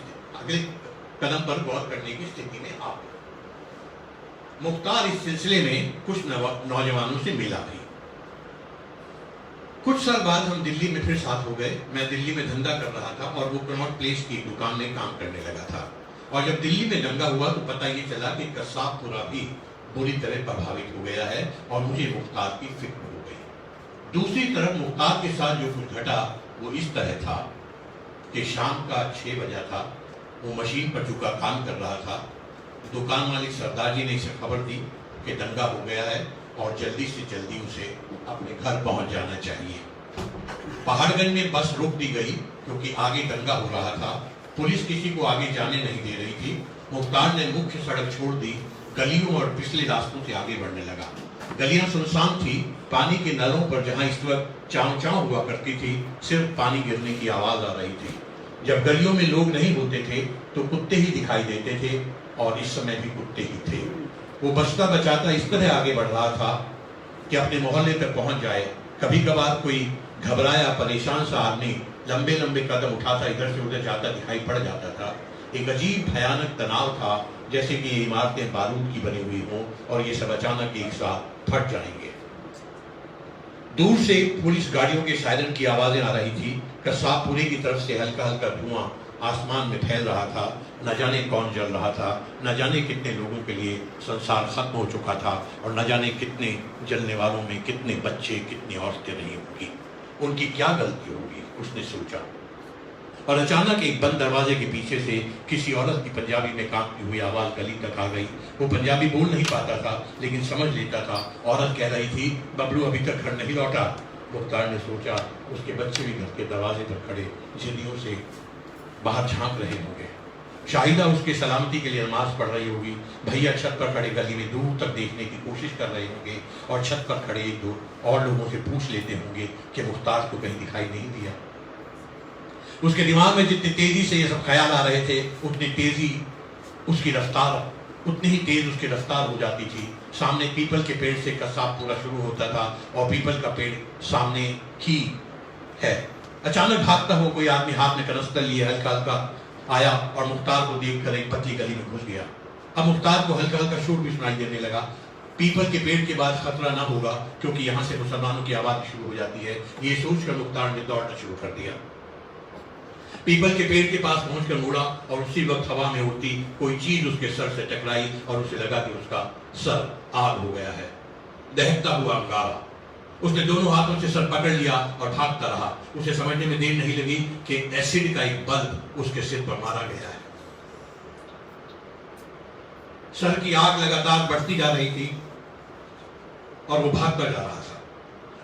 स्थिति में आ गए। मुख्तार इस सिलसिले में कुछ नौजवानों से मिला भी। कुछ साल बाद हम दिल्ली में फिर साथ हो गए। मैं दिल्ली में धंधा कर रहा था और वो कनॉट प्लेस की दुकान में काम करने लगा था। और जब दिल्ली में दंगा हुआ तो पता ये चला कि कसाबपुरा भी बुरी तरह प्रभावित हो गया है, और मुझे मुख्तार की फिक्र हो गई। दूसरी तरफ मुख्तार के साथ जो कुछ घटा वो इस तरह था कि शाम का 6 बजा था, वो मशीन पर चुका काम कर रहा था। दुकान मालिक सरदार जी ने इसे खबर दी कि दंगा हो गया है और जल्दी से जल्दी उसे अपने घर पहुंच जाना चाहिए। पहाड़गंज में बस रोक दी गई क्योंकि आगे दंगा हो रहा था। पुलिस किसी को आगे जाने नहीं दे रही थी। मुख्तार ने मुख्य सड़क छोड़ दी, गलियों और पिछले रास्तों से आगे बढ़ने लगा। गलियां सुनसान थी। पानी के नलों पर जहां इस वक्त चाव चाव हुआ करती थी, सिर्फ पानी गिरने की आवाज आ रही थी। जब गलियों में लोग नहीं होते थे तो कुत्ते ही दिखाई देते थे, और इस समय भी कुत्ते ही थे। वो बचता बचाता इस तरह आगे बढ़ रहा था कि अपने मोहल्ले तक पहुंच जाए। कभी कभार कोई घबराया परेशान सा आदमी लंबे लंबे कदम उठाता इधर से उधर जाता दिखाई पड़ जाता था। एक अजीब भयानक तनाव था, जैसे कि ये इमारतें बारूद की बनी हुई हों और ये सब अचानक एक साथ फट जाएंगे। दूर से पुलिस गाड़ियों के सायरन की आवाजें आ रही थी। कसाबपुरे की तरफ से हल्का हल्का धुआं आसमान में फैल रहा था। न जाने कौन जल रहा था, न जाने कितने लोगों के लिए संसार खत्म हो चुका था, और न जाने कितने जलने वालों में कितने बच्चे, कितनी औरतें रही होंगी। उनकी क्या गलती होगी, उसने सोचा। और अचानक एक बंद दरवाजे के पीछे से किसी औरत की पंजाबी में कांपती हुई आवाज गली तक आ गई। वो पंजाबी बोल नहीं पाता था, लेकिन समझ लेता था। औरत कह रही थी, बबलू अभी तक घर नहीं लौटा। मुख्तार ने सोचा, उसके बच्चे भी घर के दरवाजे पर खड़े झिल्लियों से बाहर झांक रहे होंगे। शाहिदा उसके सलामती के लिए नमाज पढ़ रही होगी, भैया छत पर खड़े गली में दूर तक देखने की कोशिश कर रहे होंगे और छत पर खड़े एक दो और लोगों से पूछ लेते होंगे कि मुख्तार को कहीं दिखाई नहीं दिया। उसके दिमाग में जितनी तेजी से ये सब ख्याल आ रहे थे, उतनी तेजी उसकी रफ्तार, उतनी ही तेज उसकी रफ्तार हो जाती थी। सामने पीपल के पेड़ से कसाब पूरा शुरू होता था और पीपल का पेड़ सामने ही है। अचानक भागता हुआ कोई आदमी हाथ में कनस्तर लिए हल्का हल्का आया और मुख्तार को देखकर एक पतली गली में घुस गया। अब मुख्तार को हल्का हल्का शोर भी सुनाई देने लगा। पीपल के पेड़ के बाद खतरा ना होगा क्योंकि यहाँ से मुसलमानों की आवाज शुरू हो जाती है, ये सोचकर मुख्तार ने दौड़ना शुरू कर दिया। पीपल के पेड़ के पास पहुंचकर मुड़ा और उसी वक्त हवा में उड़ती कोई चीज उसके सर से टकराई और उसे लगा कि उसका सर आग हो गया है। दहकता हुआ अंगारा। उसने दोनों हाथों से सर पकड़ लिया और भागता रहा। उसे समझने में देर नहीं लगी कि एसिड का एक बल्ब उसके सिर पर मारा गया है। सर की आग लगातार बढ़ती जा रही थी और वो भागता जा रहा था।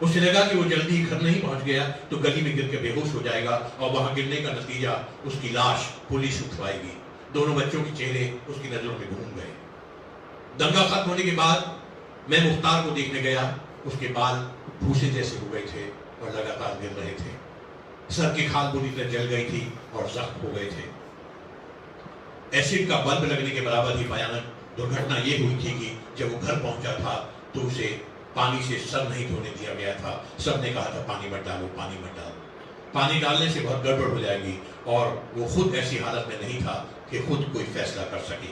उसे लगा कि वो जल्दी घर नहीं पहुंच गया तो गली में गिर के बेहोश हो जाएगा और वहां गिरने का नतीजा उसकी लाश पुलिस उठवाएगी। दोनों बच्चों के चेहरे उसकी नजरों में घूम गए। दंगा खत्म होने के बाद मैं मुख्तार को देखने गया। उसके बाल भूसे जैसे हो गए थे और लगातार गिर रहे थे। सर की खाल बुरी तरह जल गई थी और जख्म हो गए थे। एसिड का बल्ब लगने के बराबर ही भयानक दुर्घटना ये हुई थी कि जब वो घर पहुंचा था तो उसे पानी से सर नहीं धोने दिया गया था। सब ने कहा था पानी मत डालो, पानी मत डालो। पानी डालने से बहुत गड़बड़ हो जाएगी और वो खुद ऐसी हालत में नहीं था कि खुद कोई फैसला कर सके।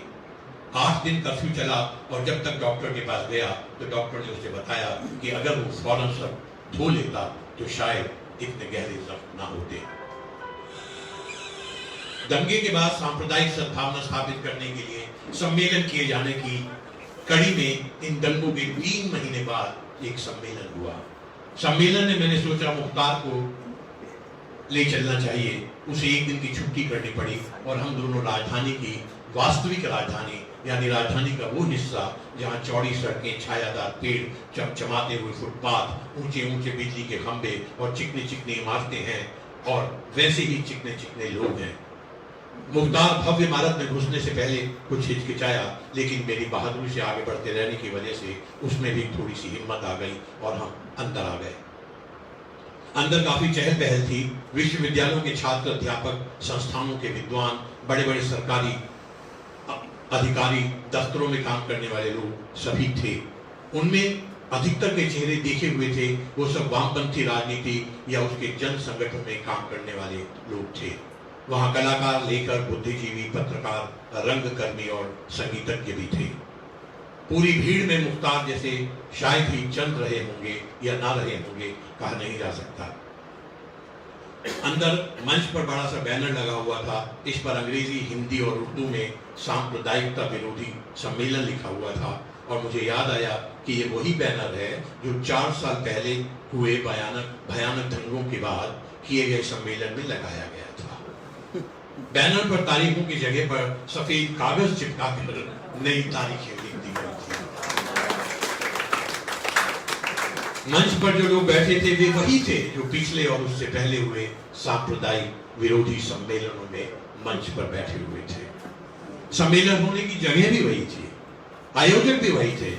8 दिन कर्फ्यू चला और जब तक डॉक्टर के पास गया तो डॉक्टर ने उसे बताया कि अगर वो फौरन सब धो लेता तो शायद इतने गहरे जख्म ना होते। दंगे के बाद सांप्रदायिक सद्भावना स्थापित करने के लिए सम्मेलन किए जाने की कड़ी में इन दंगों के 3 महीने बाद एक सम्मेलन हुआ। सम्मेलन में मैंने सोचा मुख्तार को ले चलना चाहिए। उसे 1 दिन की छुट्टी करनी पड़ी और हम दोनों राजधानी की वास्तविक राजधानी यानी राजधानी का वो हिस्सा जहाँ चौड़ी सड़कें, छायादार पेड़, चमचमाते हुए फुटपाथ, ऊंचे ऊंचे बिजली के खंभे और चिकनी चिकनी इमारतें हैं और वैसे ही चिकने चिकने लोग हैं। मुख्तार भव्य इमारत में घुसने से पहले कुछ हिचकिचाया, लेकिन मेरी बहादुरी से आगे बढ़ते रहने की वजह से उसमें भी थोड़ी सी हिम्मत आ गई और हम अंदर आ गए। अंदर काफी चहल पहल थी। विश्वविद्यालयों के छात्र, अध्यापक, संस्थानों के विद्वान, बड़े बड़े सरकारी अधिकारी, दफ्तरों में काम करने वाले लोग सभी थे। उनमें अधिकतर के चेहरे देखे हुए थे। वो सब वामपंथी राजनीति या उसके जन संगठन में काम करने वाले लोग थे। वहां कलाकार, लेखक, बुद्धिजीवी, पत्रकार, रंगकर्मी और संगीतज्ञ भी थे। पूरी भीड़ में मुख्तार जैसे शायद ही चल रहे होंगे या ना रहे होंगे, कहा नहीं जा सकता। अंदर मंच पर बड़ा सा बैनर लगा हुआ था। इस पर अंग्रेजी, हिंदी और उर्दू में सांप्रदायिकता विरोधी सम्मेलन लिखा हुआ था और मुझे याद आया कि ये वही बैनर है जो 4 साल पहले हुए भयानक दंगों के बाद किए गए सम्मेलन में लगाया गया था। बैनर पर तारीखों की जगह पर सफेद कागज चिपका कर नई तारीखें लिख दी गई थी। मंच पर जो लोग बैठे थे वे वही थे जो पिछले और उससे पहले हुए सांप्रदायिक विरोधी सम्मेलनों में मंच पर बैठे हुए थे। सम्मेलन होने की जगह भी वही थी, आयोजक भी वही थे।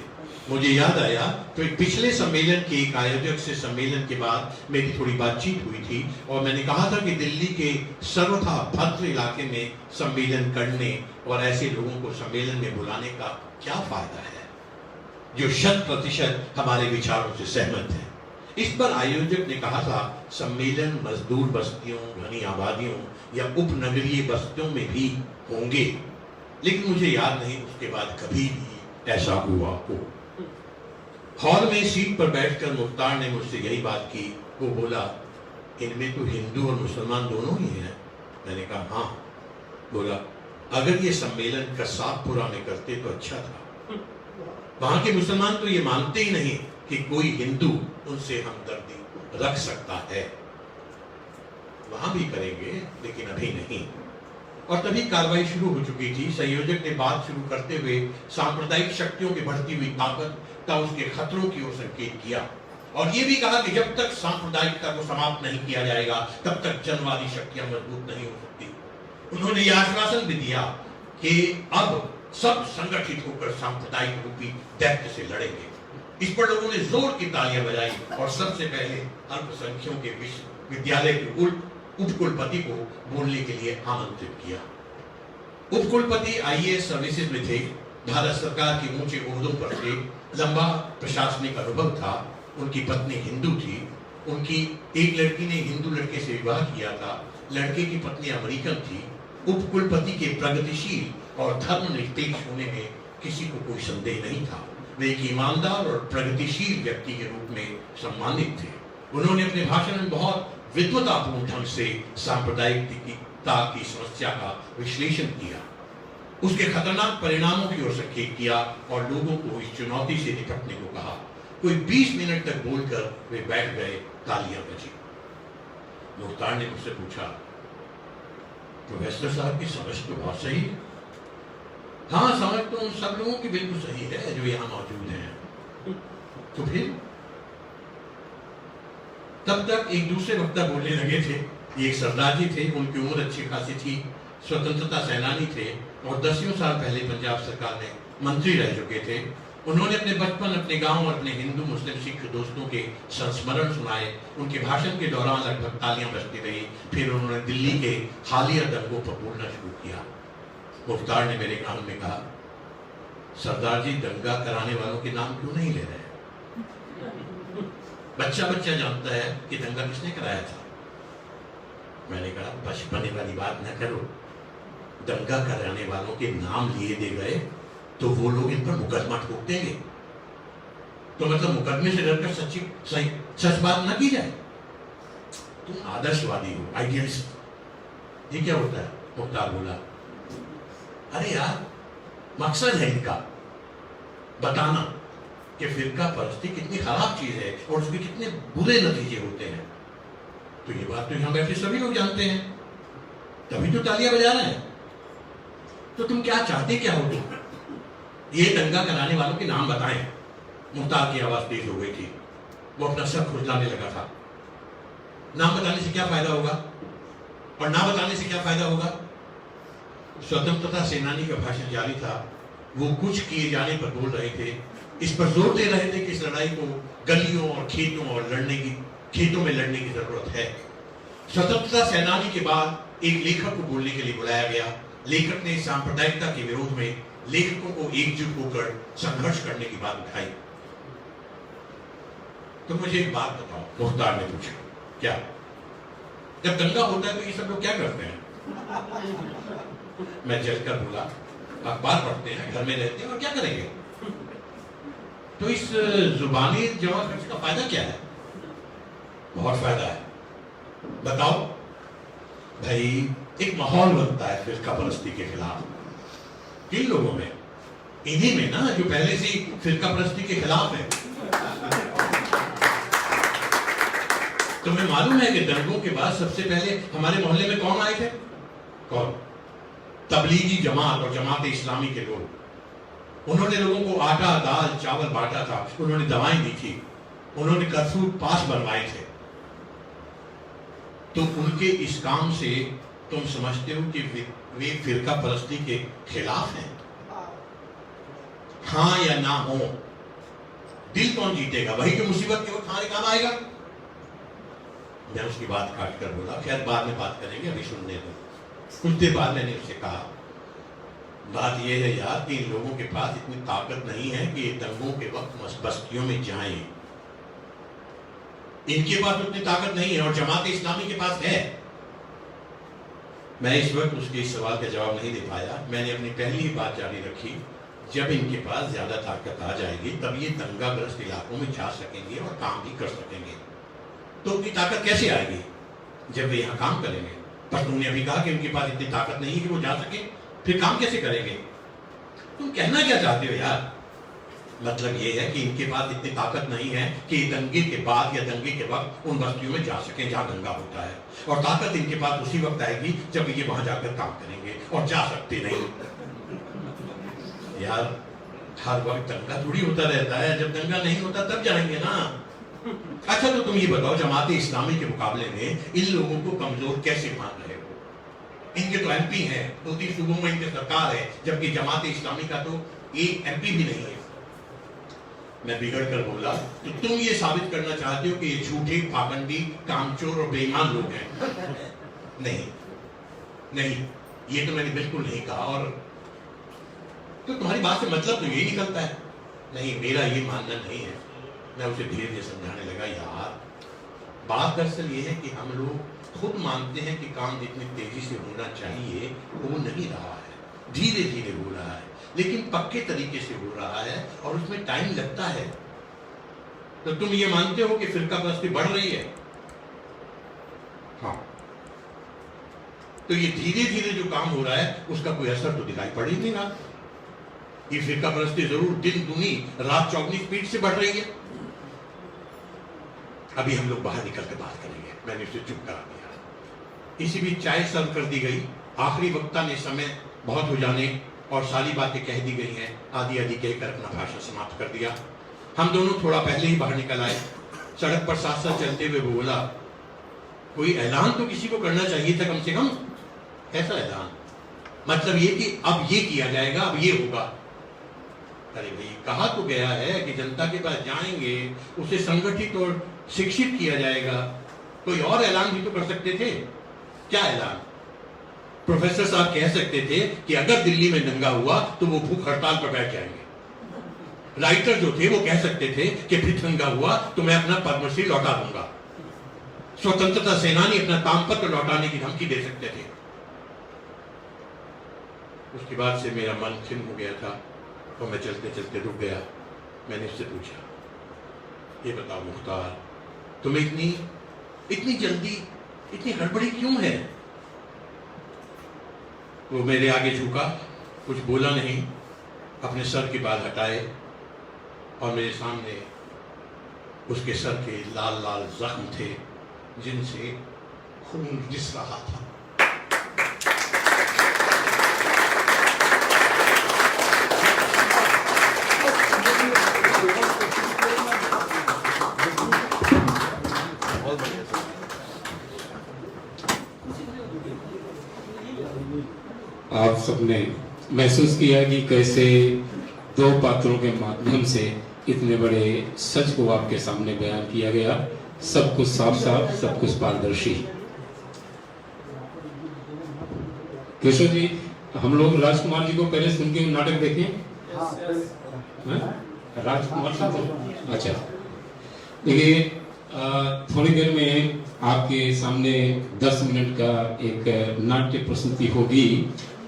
मुझे याद आया तो एक पिछले सम्मेलन के एक आयोजक से सम्मेलन के बाद मेरी थोड़ी बातचीत हुई थी और मैंने कहा था कि दिल्ली के सर्वथा भद्र इलाके में सम्मेलन करने और ऐसे लोगों को सम्मेलन में बुलाने का क्या फायदा है जो 100% हमारे विचारों से सहमत है। इस पर आयोजक ने कहा था सम्मेलन मजदूर बस्तियों, घनी आबादियों या उपनगरीय बस्तियों में भी होंगे, लेकिन मुझे याद नहीं उसके बाद कभी भी ऐसा हुआ हो। हॉल में सीट पर बैठकर मुख्तार ने मुझसे यही बात की। वो बोला, इनमें तो हिंदू और मुसलमान दोनों ही हैं। मैंने कहा हाँ। बोला, अगर ये सम्मेलन कसाबपुरा में करते तो अच्छा था। वहां के मुसलमान तो ये मानते ही नहीं कि कोई हिंदू उनसे हमदर्दी रख सकता है। वहां भी करेंगे लेकिन अभी नहीं। और तभी कार्रवाई शुरू हो चुकी थी। संयोजक ने बात शुरू करते हुए सांप्रदायिक शक्तियों की बढ़ती हुई ताकत का उसके खतरों की ओर संकेत किया और ये भी कहा कि जब तक सांप्रदायिकता को समाप्त नहीं किया जाएगा तब तक जनवादी शक्तियां मजबूत नहीं हो सकती। उन्होंने यह आश्वासन भी दिया कि अब सब संगठित होकर सांप्रदायिक रूपी दैत्य से लड़ेंगे। इस पर लोगों ने जोर की तालियां बजाई और सबसे पहले अल्पसंख्यकों के विश्वविद्यालय के उपकुलपति को बोलने के लिए आमंत्रित किया। उपकुलपति आईएएस सर्विसेज में थे, भारत सरकार के ऊंचे ओहदों पर थे, लंबा प्रशासनिक अनुभव था। उनकी पत्नी हिंदू थी। उनकी एक लड़की ने हिंदू लड़के से विवाह किया था। लड़के की पत्नी अमेरिकन थी। उपकुलपति के प्रगतिशील और धर्मनिरपेक्ष होने में किसी को कोई संदेह नहीं था। वे एक ईमानदार और प्रगतिशील व्यक्ति के रूप में सम्मानित थे। उन्होंने अपने भाषण में बहुत विद्वतापूर्ण ढंग से सांप्रदायिकता की समस्या का विश्लेषण किया, उसके खतरनाक परिणामों की ओर संकेत किया और लोगों को इस चुनौती से निपटने को कहा। कोई 20 मिनट तक बोलकर वे बैठ गए। तालियां बजी। मुख्तार ने मुझसे पूछा, प्रोफेसर साहब की समझ तो बहुत सही है। हाँ, समझ तो उन सब लोगों की बिल्कुल सही है जो यहाँ मौजूद हैं। तो फिर तब तक एक दूसरे वक्ता बोलने लगे थे। एक सरदार जी थे, उनकी उम्र अच्छी खासी थी, स्वतंत्रता सेनानी थे और 10 साल पहले पंजाब सरकार में मंत्री रह चुके थे। उन्होंने अपने बचपन, अपने गांव और अपने हिंदू मुस्लिम सिख दोस्तों के संस्मरण सुनाए। उनके भाषण के दौरान लगभग तालियां बजती रही। फिर उन्होंने दिल्ली के हालिया दंगों पर बोलना शुरू किया। मुख्तार ने मेरे कान में कहा, सरदार जी दंगा कराने वालों के नाम क्यों नहीं ले रहे? बच्चा बच्चा जानता है कि दंगा किसने कराया था। मैंने कहा, बचपने वाली बात न करो। दंगा कराने वालों के नाम लिए दे गए तो वो लोग इन पर मुकदमा ठोक देंगे। तो मतलब मुकदमे से डरकर सच बात ना की जाए। तुम आदर्शवादी हो, आइडियलिस्ट। ये क्या होता है? मुख्तार बोला, अरे यार, मकसद है इनका बताना कि फिरका परस्ती कितनी खराब चीज है और उसके कितने बुरे नतीजे होते हैं। तो ये बात तो यहां बैठे सभी लोग जानते हैं, तभी तो तालियां बजा रहे हैं। तो तुम क्या चाहते क्या हो? तुम ये दंगा कराने वालों के नाम बताएं। मुख्तार की आवाज तेज हो गई थी। वो अपना सर खुजलाने लगा था। नाम बताने से क्या फायदा होगा? और ना बताने से क्या फायदा होगा? स्वतंत्रता सेनानी का भाषण जारी था। वो कुछ किए जाने पर बोल रहे थे। इस पर जोर दे रहे थे कि इस लड़ाई को गलियों और खेतों में लड़ने की जरूरत है। स्वतंत्रता सेनानी के बाद एक लेखक को बोलने के लिए बुलाया गया। लेखक ने सांप्रदायिकता के विरोध में लेखकों को एकजुट होकर संघर्ष करने की बात उठाई। तो मुझे एक बात बताओ, मुख्तार ने पूछा। क्या? जब दंगा होता है तो ये सब लोग क्या करते हैं? मैं जलकर बोला, अखबार पढ़ते हैं, घर में रहते हैं, और क्या करेंगे? तो इस जुबानी जमा खर्च का फायदा क्या है? बहुत फायदा है। बताओ भाई, एक माहौल बनता है फिरका परस्ती के खिलाफ। किन लोगों में? इन्हीं में ना, जो पहले से फिरका परस्ती के खिलाफ है। तुम्हें मालूम है कि दंगों के बाद सबसे पहले हमारे मोहल्ले में कौन आए थे? कौन? तबलीगी जमात और जमात इस्लामी के लोग। उन्होंने लोगों को आटा, दाल, चावल बांटा था। उन्होंने दवाएं दी थी। उन्होंने कर्फ्यू पास बनवाए थे। तो उनके इस काम से तुम समझते हो कि वे फिरका परस्ती के खिलाफ हैं? हाँ या ना हो? दिल कौन जीतेगा? वही जो मुसीबत के वक्त हमारे काम आएगा। मैं उसकी बात काट कर बोला, खैर बाद में बात करेंगे, अभी सुनने दो। कुछ देर बाद मैंने उससे कहा, बात यह है यार कि इन लोगों के पास इतनी ताकत नहीं है कि दंगों के वक्त बस्तियों में जाएं। इनके पास उतनी ताकत नहीं है और जमात इस्लामी के पास है। मैं इस वक्त उसके इस सवाल का जवाब नहीं दे पाया। मैंने अपनी पहली बात जारी रखी, जब इनके पास ज्यादा ताकत आ जाएगी तब ये दंगाग्रस्त इलाकों में जा सकेंगे और काम भी कर सकेंगे। तो उनकी ताकत कैसे आएगी? जब वे यहाँ काम करेंगे। पर तुमने अभी कहा कि उनके पास इतनी ताकत नहीं है कि वो जा सके, फिर काम कैसे करेंगे? तुम कहना क्या चाहते हो यार? मतलब ये है कि इनके पास इतनी ताकत नहीं है कि दंगे के बाद या दंगे के वक्त उन बस्तियों में जा सके जहां दंगा होता है, और ताकत इनके पास उसी वक्त आएगी जब ये वहां जाकर काम करेंगे, और जा सकते नहीं। यार हर वक्त दंगा थोड़ी होता रहता है, जब दंगा नहीं होता तब जाएंगे ना। अच्छा तो तुम ये बताओ, जमात इस्लामी के मुकाबले में इन लोगों को कमजोर कैसे मान रहे हो? इनके तो एमपी हैं, 2-3 सूबों में इनकी सरकार है, जबकि जमात इस्लामी का तो एक एमपी भी नहीं है। मैं बिगड़ कर बोला तो तुम ये साबित करना चाहते हो कि ये झूठे, पाखंडी, कामचोर और बेईमान लोग हैं। नहीं नहीं, ये तो मैंने बिल्कुल नहीं कहा। और तो तुम्हारी बात से मतलब तो यही निकलता है। नहीं, मेरा ये मानना नहीं है। मैं उसे धीरे धीरे समझाने लगा, यार बात दरअसल ये है कि हम लोग खुद मानते हैं कि काम जितनी तेजी से होना चाहिए वो नहीं रहा है, धीरे धीरे हो रहा है, लेकिन पक्के तरीके से हो रहा है और उसमें टाइम लगता है। तो तुम ये मानते हो कि फिरका परस्ती बढ़ रही है? हाँ, तो ये धीरे धीरे जो काम हो रहा है उसका कोई असर तो दिखाई पड़ ही नहीं रहा। ये फिरका परस्ती जरूर दिन दूनी रात चौगनी स्पीड से बढ़ रही है। अभी हम लोग बाहर निकल कर बात करेंगे। मैंने उसे चुप करा दिया। इसी बीच चाय सर्व कर दी गई। आखिरी वक्ता ने समय बहुत हो जाने और सारी बातें कह दी गई हैं आदि आदि कहकर अपना भाषण समाप्त कर दिया। हम दोनों थोड़ा पहले ही बाहर निकल आए। सड़क पर साथ साथ चलते हुए वो बोला, कोई ऐलान तो किसी को करना चाहिए था कम से कम। कैसा ऐलान? मतलब ये कि अब ये किया जाएगा, अब ये होगा। अरे भाई, कहा तो गया है कि जनता के पास जाएंगे, उसे संगठित और शिक्षित किया जाएगा। कोई और ऐलान भी तो कर सकते थे। क्या ऐलान? प्रोफेसर साहब कह सकते थे कि अगर दिल्ली में दंगा हुआ तो वो भूख हड़ताल पर बैठ जाएंगे। राइटर जो थे वो कह सकते थे कि फिर दंगा हुआ तो मैं अपना पद्मश्री लौटा दूंगा। स्वतंत्रता सेनानी अपना तामपत्र लौटाने की धमकी दे सकते थे। उसके बाद से मेरा मन खिन्न हो गया था और मैं चलते चलते रुक गया। मैंने उससे पूछा, ये बताओ मुख्तार, तुम्हें इतनी जल्दी, इतनी हड़बड़ी क्यों है? वो मेरे आगे झुका, कुछ बोला नहीं, अपने सर के बाल हटाए और मेरे सामने उसके सर के लाल लाल जख्म थे जिनसे खून रिस रहा था। आप सबने महसूस किया कि कैसे दो पात्रों के माध्यम से इतने बड़े सच को आपके सामने बयान किया गया। सब कुछ साफ साफ, सब कुछ पारदर्शी। केशव जी, हम लोग राजकुमार जी को पहले सुन के नाटक देखें। राजकुमार संतोष, अच्छा देखिए, थोड़ी देर में आपके सामने 10 मिनट का एक नाट्य प्रस्तुति होगी।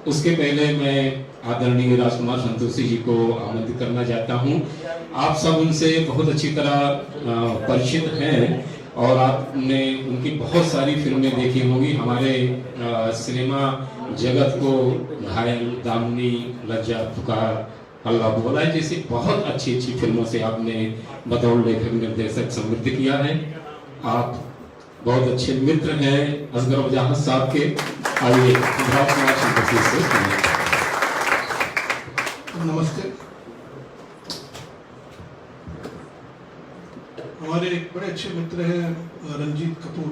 उसके पहले मैं आदरणीय राजकुमार संतोषी जी को आमंत्रित करना चाहता हूं। आप सब उनसे बहुत अच्छी तरह परिचित हैं और आपने उनकी बहुत सारी फिल्में देखी होंगी। हमारे सिनेमा जगत को घायल, दामिनी, लज्जा, पुकार, अल्लाह बोला जैसी बहुत अच्छी अच्छी फिल्मों से आपने बतौर लेखक निर्देशक समृद्ध किया है। आप बहुत अच्छे मित्र हैं असगर वजाहत साहब के। आइए राजकुमार संतोषी से सुनिए। नमस्ते। हमारे एक बड़े अच्छे मित्र हैं रंजीत कपूर,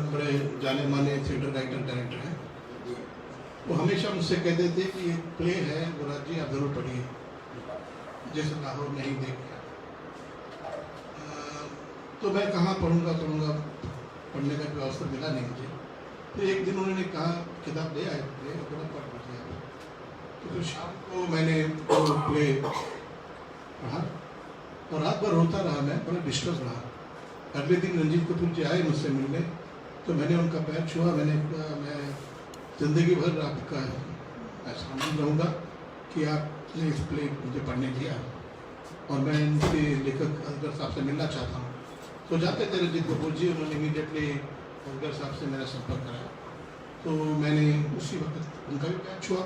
बड़े जाने माने थिएटर राइटर डायरेक्टर हैं। वो हमेशा मुझसे कहते थे कि एक प्ले है मुराद जी, आप जरूर पढ़िए, जैसे लाहौर नहीं देख। तो मैं कहाँ पढ़ूंगा, पढ़ने का कोई अवसर मिला नहीं मुझे। तो एक दिन उन्होंने कहा किताब ले आए, पढ़ लीजिए। तो शाम को मैंने वो प्ले पढ़ा और रात भर रोता रहा, मैं बड़ा डिस्टर्ब रहा। अगले दिन रंजीत कपूर जी आए मुझसे मिलने, तो मैंने उनका पैर छुआ। मैंने कहा मैं जिंदगी भर आपका ऐसा नहीं रहूँगा कि आपने इस प्ले मुझे पढ़ने दिया और मैं इनके लेखक असगर साहब से मिलना चाहता हूँ। तो जाते थे रंजीत कपूर जी, उन्होंने इमीडिएटली असगर साहब से मेरा संपर्क कराया। तो मैंने उसी वक्त उनका भी पैर छुआ।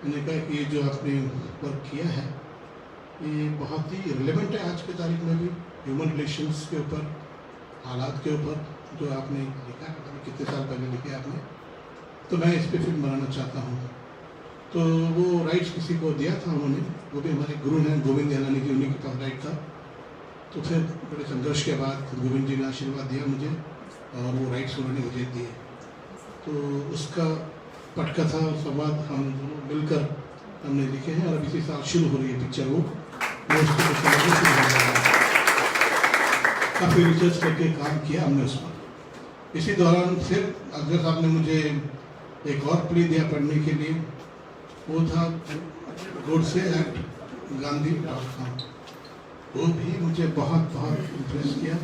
मैंने कहा कि ये जो आपने वर्क किया है ये बहुत ही रिलेवेंट है आज के तारीख में भी, ह्यूमन रिलेशंस के ऊपर, हालात के ऊपर जो आपने लिखा है, पता नहीं कितने साल पहले लिखे आपने। तो मैं इस पर फिल्म बनाना चाहता हूँ। तो वो राइट्स किसी को दिया था उन्होंने, वो भी हमारे गुरु हैं गोविंद यानी कि उन्हीं के पास राइट था। तो फिर बड़े संघर्ष के बाद गोविंद जी ने आशीर्वाद दिया मुझे और वो राइट्स उन्होंने मुझे दिए। तो उसका पटकथा और संवाद हम दोनों मिलकर हमने लिखे हैं और अब इसी साल शुरू हो रही है पिक्चर वो उसको तो समझने शुरू हो गया है। काफ़ी रिसर्च करके काम किया हमने उसमें। इसी दौरान फिर अजगर साहब ने मुझे एक और प्ले दिया पढ़ने के लिए, वो था गोडसे एक्ट गांधी.com। वो भी मुझे बहुत बहुत इम्प्रेस किया,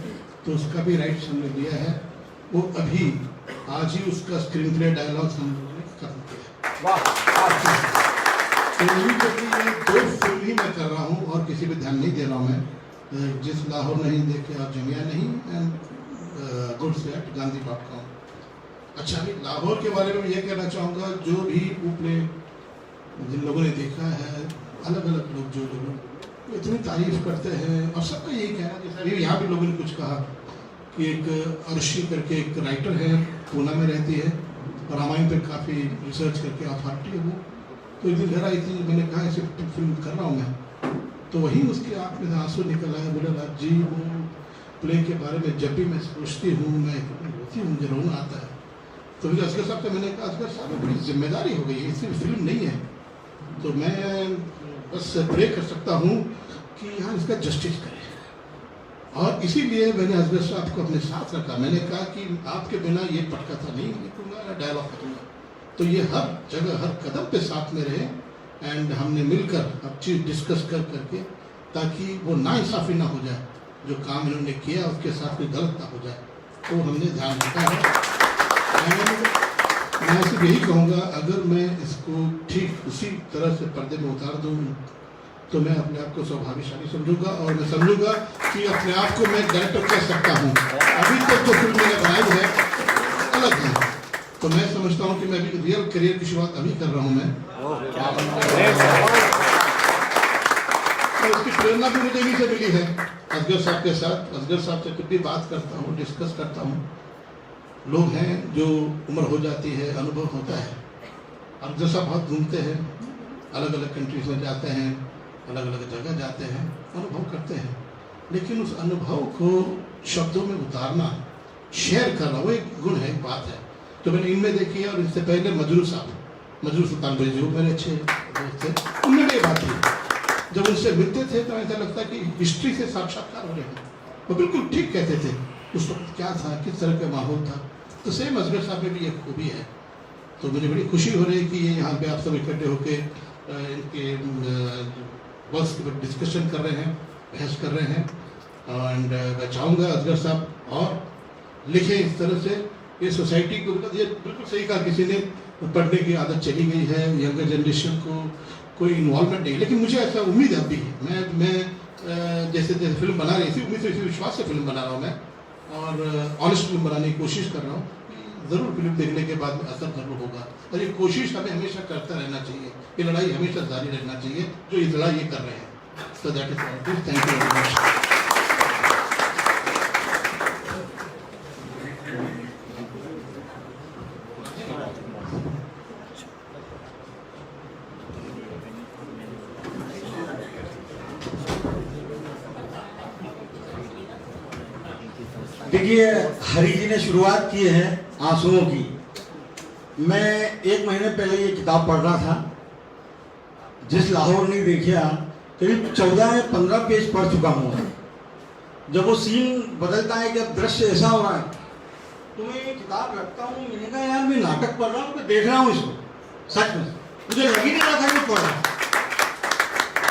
तो उसका भी राइट्स हमने लिया है। वो अभी आज ही उसका स्क्रीन प्ले डायलॉग्स हम लोगों ने खत्म किया। तो ये 2 फिल्म ही मैं कर रहा हूँ और किसी पे ध्यान नहीं दे रहा हूँ मैं। जिस लाहौर नहीं देखे और जमिया नहीं एंड गोडसे एक्ट गांधी.com। अच्छा, अभी लाहौर के बारे में ये कहना चाहूँगा, जो भी वो प्ले जिन लोगों ने देखा है, अलग अलग लोग जो लोग इतनी तारीफ करते हैं और सबका यही कहना, जैसे यहाँ भी लोगों ने कुछ कहा कि एक अर्शी करके एक राइटर है, पूना में रहती है और रामायण पे काफ़ी रिसर्च करके अथॉरिटी है वो। तो एक दिन घर आई थी, मैंने कहा ऐसे फिल्म कर रहा हूँ मैं, तो वहीं उसकी आँख में आंसू निकल आया। बोले राज जी, वो प्ले के बारे में जब भी मैं सोचती हूँ मैं रोती हूँ, मुझे रोना आता है। तो फिर असगर साहब से मैंने कहा, असगर साहब बड़ी जिम्मेदारी हो गई है, सिर्फ फिल्म नहीं है, तो मैं बस प्रे कर सकता हूँ कि यार इसका जस्टिस करें। और इसीलिए मैंने असगर साहब को अपने साथ रखा। मैंने कहा कि आपके बिना ये पटकथा नहीं लिखूंगा, डायलॉग करूँगा, तो ये हर जगह हर कदम पे साथ में रहे। एंड हमने मिलकर अब चीज़ डिस्कस करके, ताकि वो नाइंसाफ़ी ना हो जाए, जो काम इन्होंने किया उसके साथ कोई गलत ना हो जाए, तो हमने ध्यान रखा है। मैं सिर्फ यही कहूँगा, अगर मैं इसको ठीक उसी तरह से पर्दे में उतार दूँ तो मैं अपने आप को सौभाग्यशाली समझूंगा और मैं समझूंगा कि अपने आप को मैं डायरेक्टर कह सकता हूँ। अभी तक जो फिल्म मैंने बनाई है अलग है, तो मैं समझता हूँ कि मैं अभी रियल करियर की शुरुआत अभी कर रहा हूँ मैं। तो उसकी प्रेरणा भी मुझे इन्हीं से मिली है, असगर साहब के साथ। असगर साहब से कभी बात करता हूँ, डिस्कस करता हूँ। लोग हैं जो उम्र हो जाती है, अनुभव होता है। असगर साहब बहुत घूमते हैं, अलग अलग कंट्रीज में जाते हैं, अलग अलग जगह जाते हैं, अनुभव करते हैं, लेकिन उस अनुभव को शब्दों में उतारना, शेयर करना, वो एक गुण है, एक बात है। तो मैंने इनमें देखी है। और इससे पहले मजरू साहब, मजरू सुल्तान भाई जो मेरे अच्छे दोस्त थे, उनमें भी ये बात थी। जब उनसे मिलते थे तो ऐसा लगता कि हिस्ट्री से साक्षात्कार हो रहे हैं। वो बिल्कुल ठीक कहते थे उस वक्त क्या था, किस तरह का माहौल था। तो सेम असगर साहब में भी एक खूबी है। तो मुझे बड़ी खुशी हो रही है कि ये यहाँ पे आप सब इकट्ठे होकर इनके वर्क्स के ऊपर डिस्कशन कर रहे हैं, बहस कर रहे हैं। एंड मैं चाहूँगा असगर साहब और लिखें इस तरह से। ये सोसाइटी को, ये बिल्कुल सही कहा किसी ने, पढ़ने की आदत चली गई है, यंगर जनरेशन को कोई इन्वॉल्वमेंट नहीं, लेकिन मुझे ऐसा उम्मीद है अभी। मैं जैसे जैसे फिल्म बना रही थी, उम्मीद से इसी विश्वास से फिल्म बना रहा हूँ मैं, और ऑनेस्ट फिल्म बनाने की कोशिश कर रहा हूँ। ज़रूर फिल्म देखने के बाद में असर ज़रूर होगा, और ये कोशिश हमें हमेशा करता रहना चाहिए। ये लड़ाई हमेशा जारी रहना चाहिए जो ये लड़ाई ये कर रहे हैं। So that is all. Thank you very much. देखिए, हरी जी ने शुरुआत की है आंसुओं की। मैं 1 महीने पहले ये किताब पढ़ रहा था, जिस लाहौर नहीं देखा, करीब 14 या 15 पेज पढ़ चुका हूँ। जब वो सीन बदलता है कि अब दृश्य ऐसा हो रहा है, तो मैं ये किताब रखता हूँ। मैंने कहा यार मैं नाटक पढ़ रहा हूँ, मैं देख रहा हूँ इसको। सच में मुझे लग ही नहीं रहा था कि पढ़ रहा।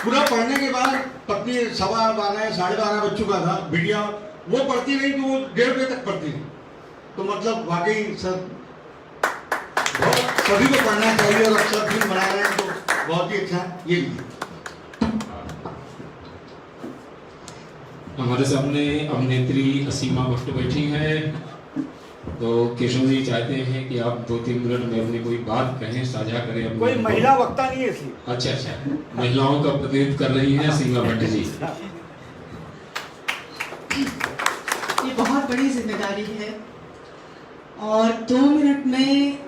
पूरा पढ़ने के बाद पत्नी 12:15 12:30 बज चुका था, बिटिया वो पढ़ती रही, तो वो 1:30 बजे तक पढ़ती रही। तो मतलब वाकई सर बहुत सभी को पढ़ना चाहिए, और अक्सर फिल्म बना रहे हैं तो बहुत ही अच्छा है। ये हमारे सामने अभिनेत्री असीमा भट्ट बैठी हैं, तो केशव जी चाहते हैं कि आप 2-3 मिनट में अपनी कोई बात कहें, साझा करें अपने। कोई महिला वक्ता नहीं है इसलिए। अच्छा, महिलाओं का प्रतिनिधित्व कर रही हैं असीमा भट्ट जी। ये बहुत बड़ी जिम्मेदारी है, और 2 मिनट में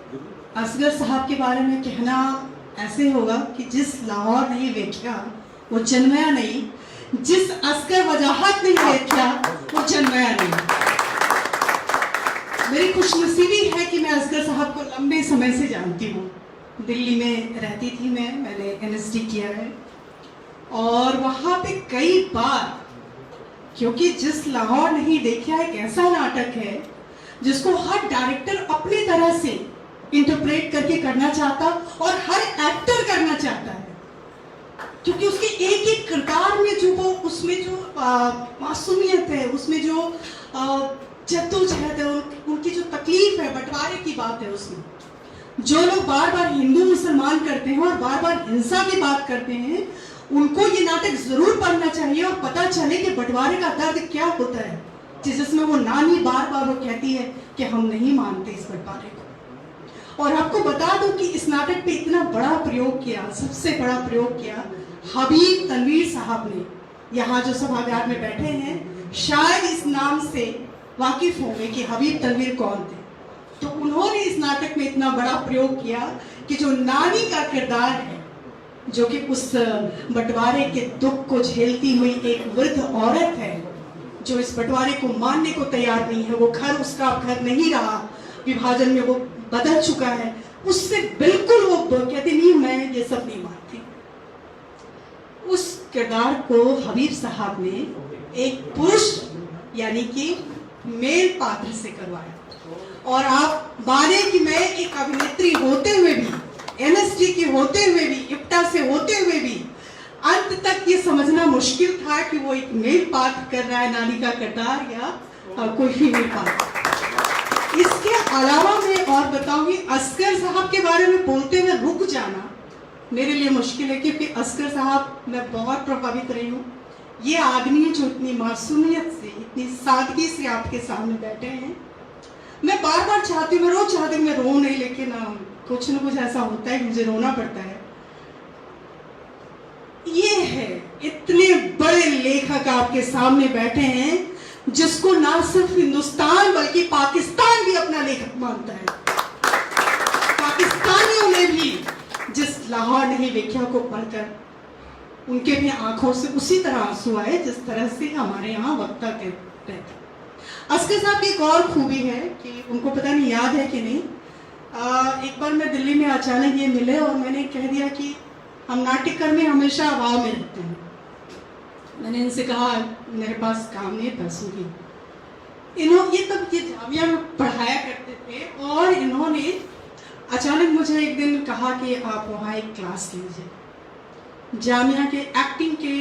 असगर साहब के बारे में कहना ऐसे होगा कि जिस लाहौर नहीं देखा वो जन्मया नहीं, जिस असगर वजाहत नहीं देखा वो जन्मया नहीं। मेरी खुशनसीबी है कि मैं असगर साहब को लंबे समय से जानती हूँ। दिल्ली में रहती थी मैंने NSD किया है और वहाँ पे कई बार, क्योंकि जिस लाहौर नहीं देखा एक ऐसा नाटक है जिसको हर डायरेक्टर अपनी तरह से इंटरप्रेट करके करना चाहता और हर एक्टर करना चाहता है, क्योंकि उसके एक एक किरदार में जो वो उसमें जो मासूमियत है, उसमें जो जद्दोजहद है, उनकी जो तकलीफ है, बंटवारे की बात है, उसमें जो लोग बार बार हिंदू मुसलमान करते हैं और बार बार हिंसा की बात करते हैं, उनको ये नाटक जरूर पढ़ना चाहिए और पता चले कि बंटवारे का दर्द क्या होता है, जिसमें वो नानी बार बार वो कहती है कि हम नहीं मानते इस बंटवारे को। और आपको बता दूं कि इस नाटक पे इतना बड़ा प्रयोग किया, सबसे बड़ा प्रयोग किया हबीब तनवीर साहब ने। यहाँ जो सभागार में बैठे हैं शायद इस नाम से वाकिफ होंगे कि हबीब तनवीर कौन थे। तो उन्होंने इस नाटक में इतना बड़ा प्रयोग किया कि जो नानी का किरदार है, जो कि उस बंटवारे के दुख को झेलती हुई एक वृद्ध औरत है, जो इस बंटवारे को मानने को तैयार नहीं है, वो घर उसका घर नहीं रहा, विभाजन में वो बदल चुका है, उससे बिल्कुल वो कहती नहीं मैं ये सब नहीं मानती। उस किरदार को हबीब साहब ने एक पुरुष यानी कि मेल पात्र से करवाया। और आप माने कि मैं एक अभिनेत्री होते हुए भी, NSD की होते हुए भी, इप्टा से होते हुए भी अंत तक ये समझना मुश्किल था कि वो एक मेल पात्र कर रहा है, नानी का किरदार या कोई फीमेल पात्र। इसके अलावा मैं और बताऊंगी, असगर साहब के बारे में बोलते हुए रुक जाना मेरे लिए मुश्किल है, क्योंकि असगर साहब मैं बहुत प्रभावित रही हूँ। ये आदमी जो इतनी मासूमियत से, इतनी सादगी से आपके सामने बैठे हैं, मैं बार बार चाहती हूँ, मैं रोज चाहती हूँ मैं रो नहीं, लेकिन कुछ न कुछ ऐसा होता है, मुझे रोना पड़ता है। ये है इतने बड़े लेखक आपके सामने बैठे हैं जिसको ना सिर्फ हिंदुस्तान बल्कि पाकिस्तान भी अपना लेखक मानता है। पाकिस्तानियों ने भी जिस लाहौर नहीं वेख्या को पढ़कर उनके भी आंखों से उसी तरह आंसू आए जिस तरह से हमारे यहाँ वक्ता रहता। असगर साहब की एक और खूबी है कि उनको पता नहीं याद है कि नहीं, एक बार मैं दिल्ली में अचानक ये मिले और मैंने कह दिया कि हम नाट्यकर्मी हमेशा अभाव में रहते हैं। मैंने इनसे कहा मेरे पास काम नहीं है पैसों की। ये तब ये जामिया में पढ़ाया करते थे और इन्होंने अचानक मुझे एक दिन कहा कि आप वहाँ एक क्लास लीजिए। जामिया के एक्टिंग के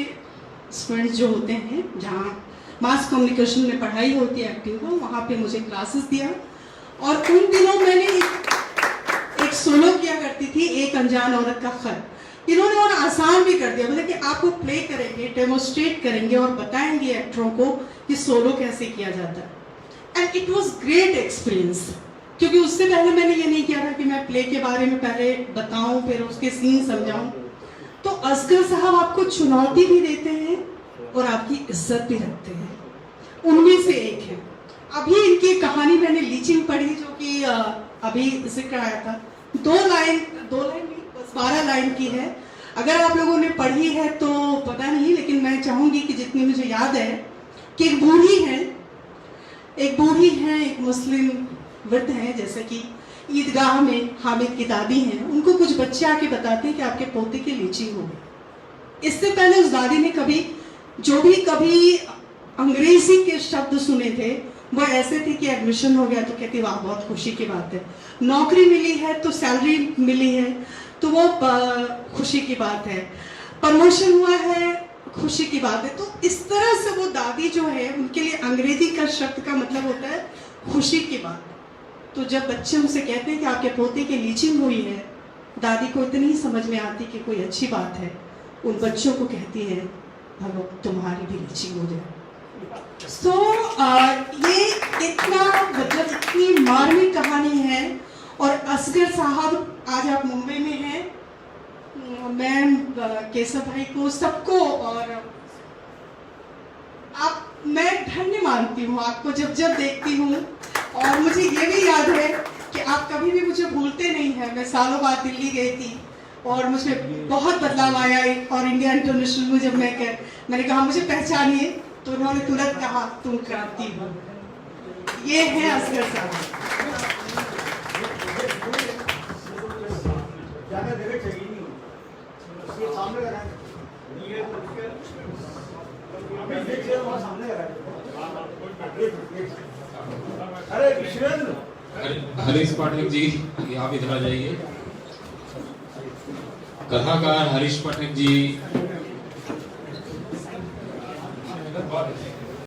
स्टूडेंट्स जो होते हैं, जहाँ मास कम्युनिकेशन में पढ़ाई होती है एक्टिंग को, वहाँ पे मुझे क्लासेस दिया। और उन दिनों मैंने एक सोलो किया करती थी, एक अनजान औरत का खत। इन्होंने और आसान भी कर दिया, मतलब कि आपको प्ले करेंगे, डेमोस्ट्रेट करेंगे और बताएंगे एक्टरों को कि सोलो कैसे किया जाता है। And it was great experience, क्योंकि उससे पहले मैंने ये नहीं किया था कि मैं प्ले के बारे में पहले बताऊं फिर उसके सीन समझाऊं। तो असगर साहब आपको चुनौती भी देते हैं और आपकी इज्जत भी रखते हैं। उनमें से एक है, अभी इनकी कहानी मैंने लीचिंग पढ़ी जो कि अभी जिक्र आया था, 2 लाइन नहीं बस 12 लाइन की है। अगर आप लोगों ने पढ़ी है तो पता नहीं, लेकिन मैं चाहूंगी कि जितनी मुझे याद है कि एक बूढ़ी है, एक मुस्लिम वृद्ध है, जैसे कि ईदगाह में हामिद की दादी हैं, उनको कुछ बच्चे आके बताते हैं कि आपके पोते की लीचिंग हो गई। इससे पहले उस दादी ने कभी अंग्रेजी के शब्द सुने थे वो ऐसे थे कि एडमिशन हो गया तो कहती वाह बहुत खुशी की बात है, नौकरी मिली है तो सैलरी मिली है तो वो खुशी की बात है, प्रमोशन हुआ है खुशी की बात है। तो इस तरह से वो दादी जो है उनके लिए अंग्रेजी का शब्द का मतलब होता है खुशी की बात। तो जब बच्चे उनसे कहते हैं कि आपके पोते की लीचिंग हुई है, दादी को इतनी ही समझ में आती कि कोई अच्छी बात है, उन बच्चों को कहती है भगो तुम्हारी भी लीचिंग हो जाए। तो ये इतना मतलब इतनी मार्मिक कहानी है। और असगर साहब आज आप मुंबई में हैं, मैं केशव भाई को सबको और मैं धन्य मानती हूँ आपको जब देखती हूँ। और मुझे ये भी याद है कि आप कभी भी मुझे भूलते नहीं हैं। मैं सालों बाद दिल्ली गई थी और मुझे बहुत बदलाव आया। और इंडिया इंटरनेशनल में जब मैंने कहा मुझे पहचानिए तो उन्होंने तुरंत कहा तुम क्रांति हो। ये है असगर साहब। ज्यादा जगह चाहिए नहीं, ये सामने लगा है। ये चेयर वहाँ सामने लगा है। अरे विश्वेंद्र, हरीश पाठक जी, आप इधर आ जाइए। कथाकार हरीश पाठक जी